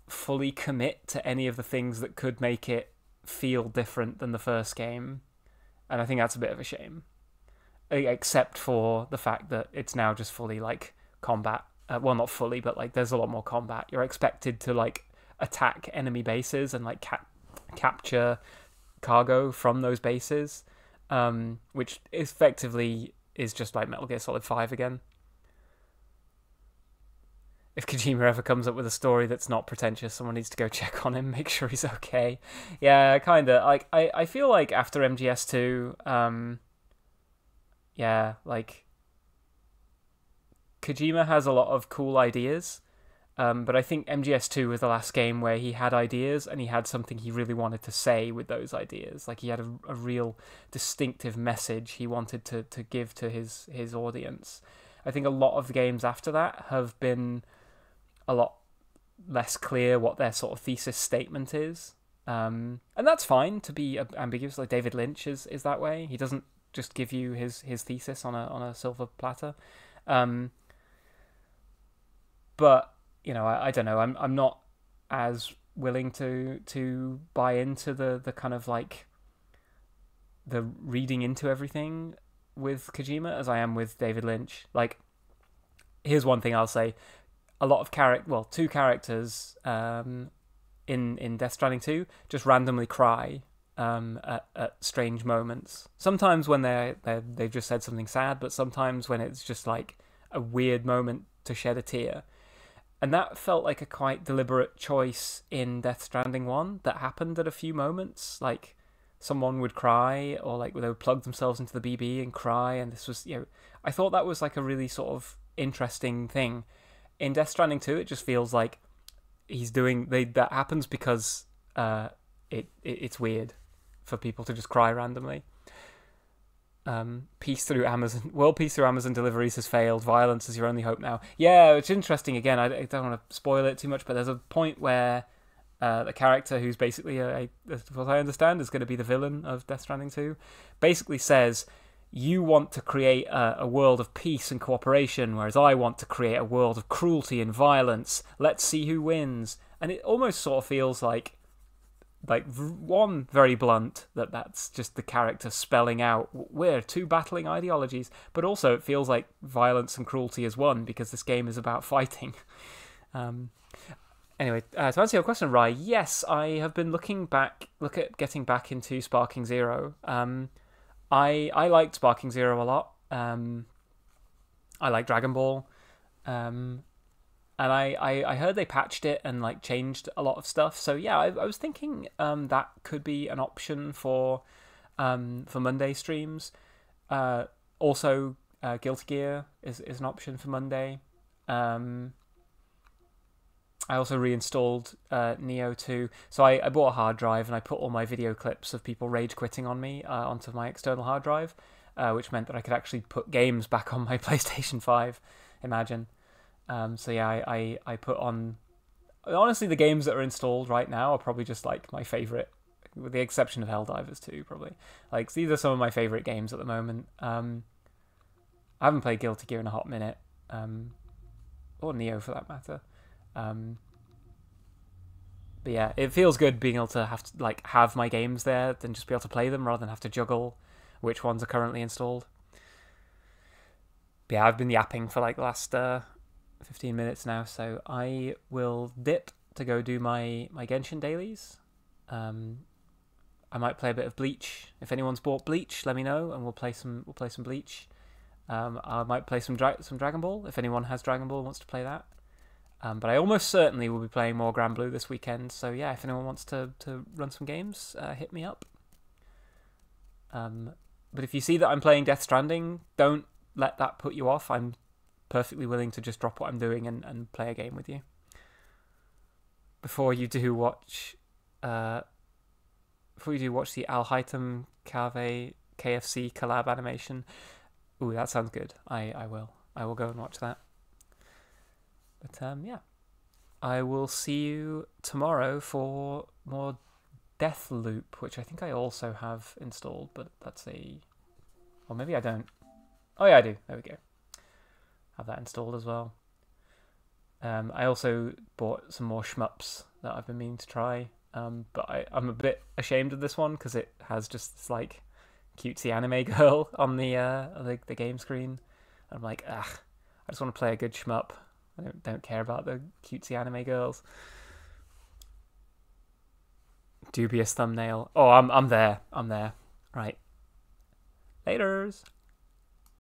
fully commit to any of the things that could make it feel different than the first game, and I think that's a bit of a shame. Except for the fact that it's now just fully like combat. Well, not fully, but like there's a lot more combat. You're expected to like attack enemy bases and like capture cargo from those bases, which effectively is just like Metal Gear Solid 5 again. If Kojima ever comes up with a story that's not pretentious, someone needs to go check on him, make sure he's okay. Yeah, kind of. Like I feel like after MGS2, yeah, like Kojima has a lot of cool ideas, but I think MGS2 was the last game where he had ideas and he had something he really wanted to say with those ideas. Like he had a real distinctive message he wanted to give to his audience. I think a lot of the games after that have been a lot less clear what their sort of thesis statement is. And that's fine to be ambiguous. Like David Lynch is that way. He doesn't just give you his thesis on a silver platter. But you know, I don't know. I'm not as willing to buy into the kind of like the reading into everything with Kojima as I am with David Lynch. Like, here's one thing I'll say: a lot of two characters in Death Stranding 2 just randomly cry at strange moments. Sometimes when they've just said something sad, but sometimes when it's just like a weird moment to shed a tear. And that felt like a quite deliberate choice in Death Stranding 1 that happened at a few moments. Like, someone would cry, or like they would plug themselves into the BB and cry, and this was, you know, I thought that was like a really sort of interesting thing. In Death Stranding 2, it just feels like that happens because it's weird for people to just cry randomly. World peace through Amazon deliveries has failed. Violence is your only hope now. Yeah, it's interesting. Again, I don't want to spoil it too much, but there's a point where the character who's basically, as what I understand, is going to be the villain of Death Stranding 2, basically says, you want to create a world of peace and cooperation, whereas I want to create a world of cruelty and violence. Let's see who wins. And it almost sort of feels like one, very blunt, that's just the character spelling out we're two battling ideologies, but also it feels like violence and cruelty is one because this game is about fighting. Anyway, to answer your question, Rai, yes, I have been look at getting back into Sparking Zero. I liked Sparking Zero a lot. I like Dragon Ball. And I heard they patched it and like changed a lot of stuff. So yeah, I was thinking that could be an option for Monday streams. Also, Guilty Gear is an option for Monday. I also reinstalled Neo 2. So I bought a hard drive and I put all my video clips of people rage quitting on me onto my external hard drive, which meant that I could actually put games back on my PlayStation 5. Imagine. So yeah, I put on... Honestly, the games that are installed right now are probably just like my favourite, with the exception of Helldivers 2, probably. Like, these are some of my favourite games at the moment. I haven't played Guilty Gear in a hot minute, or Neo for that matter. But yeah, it feels good being able to have my games there than just be able to play them rather than have to juggle which ones are currently installed. But yeah, I've been yapping for like the last 15 minutes now, so I will dip to go do my Genshin dailies. I might play a bit of Bleach. If anyone's bought Bleach, let me know, and we'll play some Bleach. I might play some Dragon Ball if anyone has Dragon Ball and wants to play that. But I almost certainly will be playing more Grand Blue this weekend. So yeah, if anyone wants to run some games, hit me up. But if you see that I'm playing Death Stranding, don't let that put you off. I'm perfectly willing to just drop what I'm doing and play a game with you. Before you do watch the Al Haitham Cave KFC collab animation, ooh, that sounds good. I will go and watch that. But yeah, I will see you tomorrow for more Deathloop, which I think I also have installed, but or maybe I don't. Oh yeah, I do. There we go. Have that installed as well. I also bought some more shmups that I've been meaning to try, but I'm a bit ashamed of this one because it has just this like cutesy anime girl on the game screen. I'm like, I just want to play a good shmup. I don't care about the cutesy anime girls. Dubious thumbnail. Oh, I'm there. Right. Laters.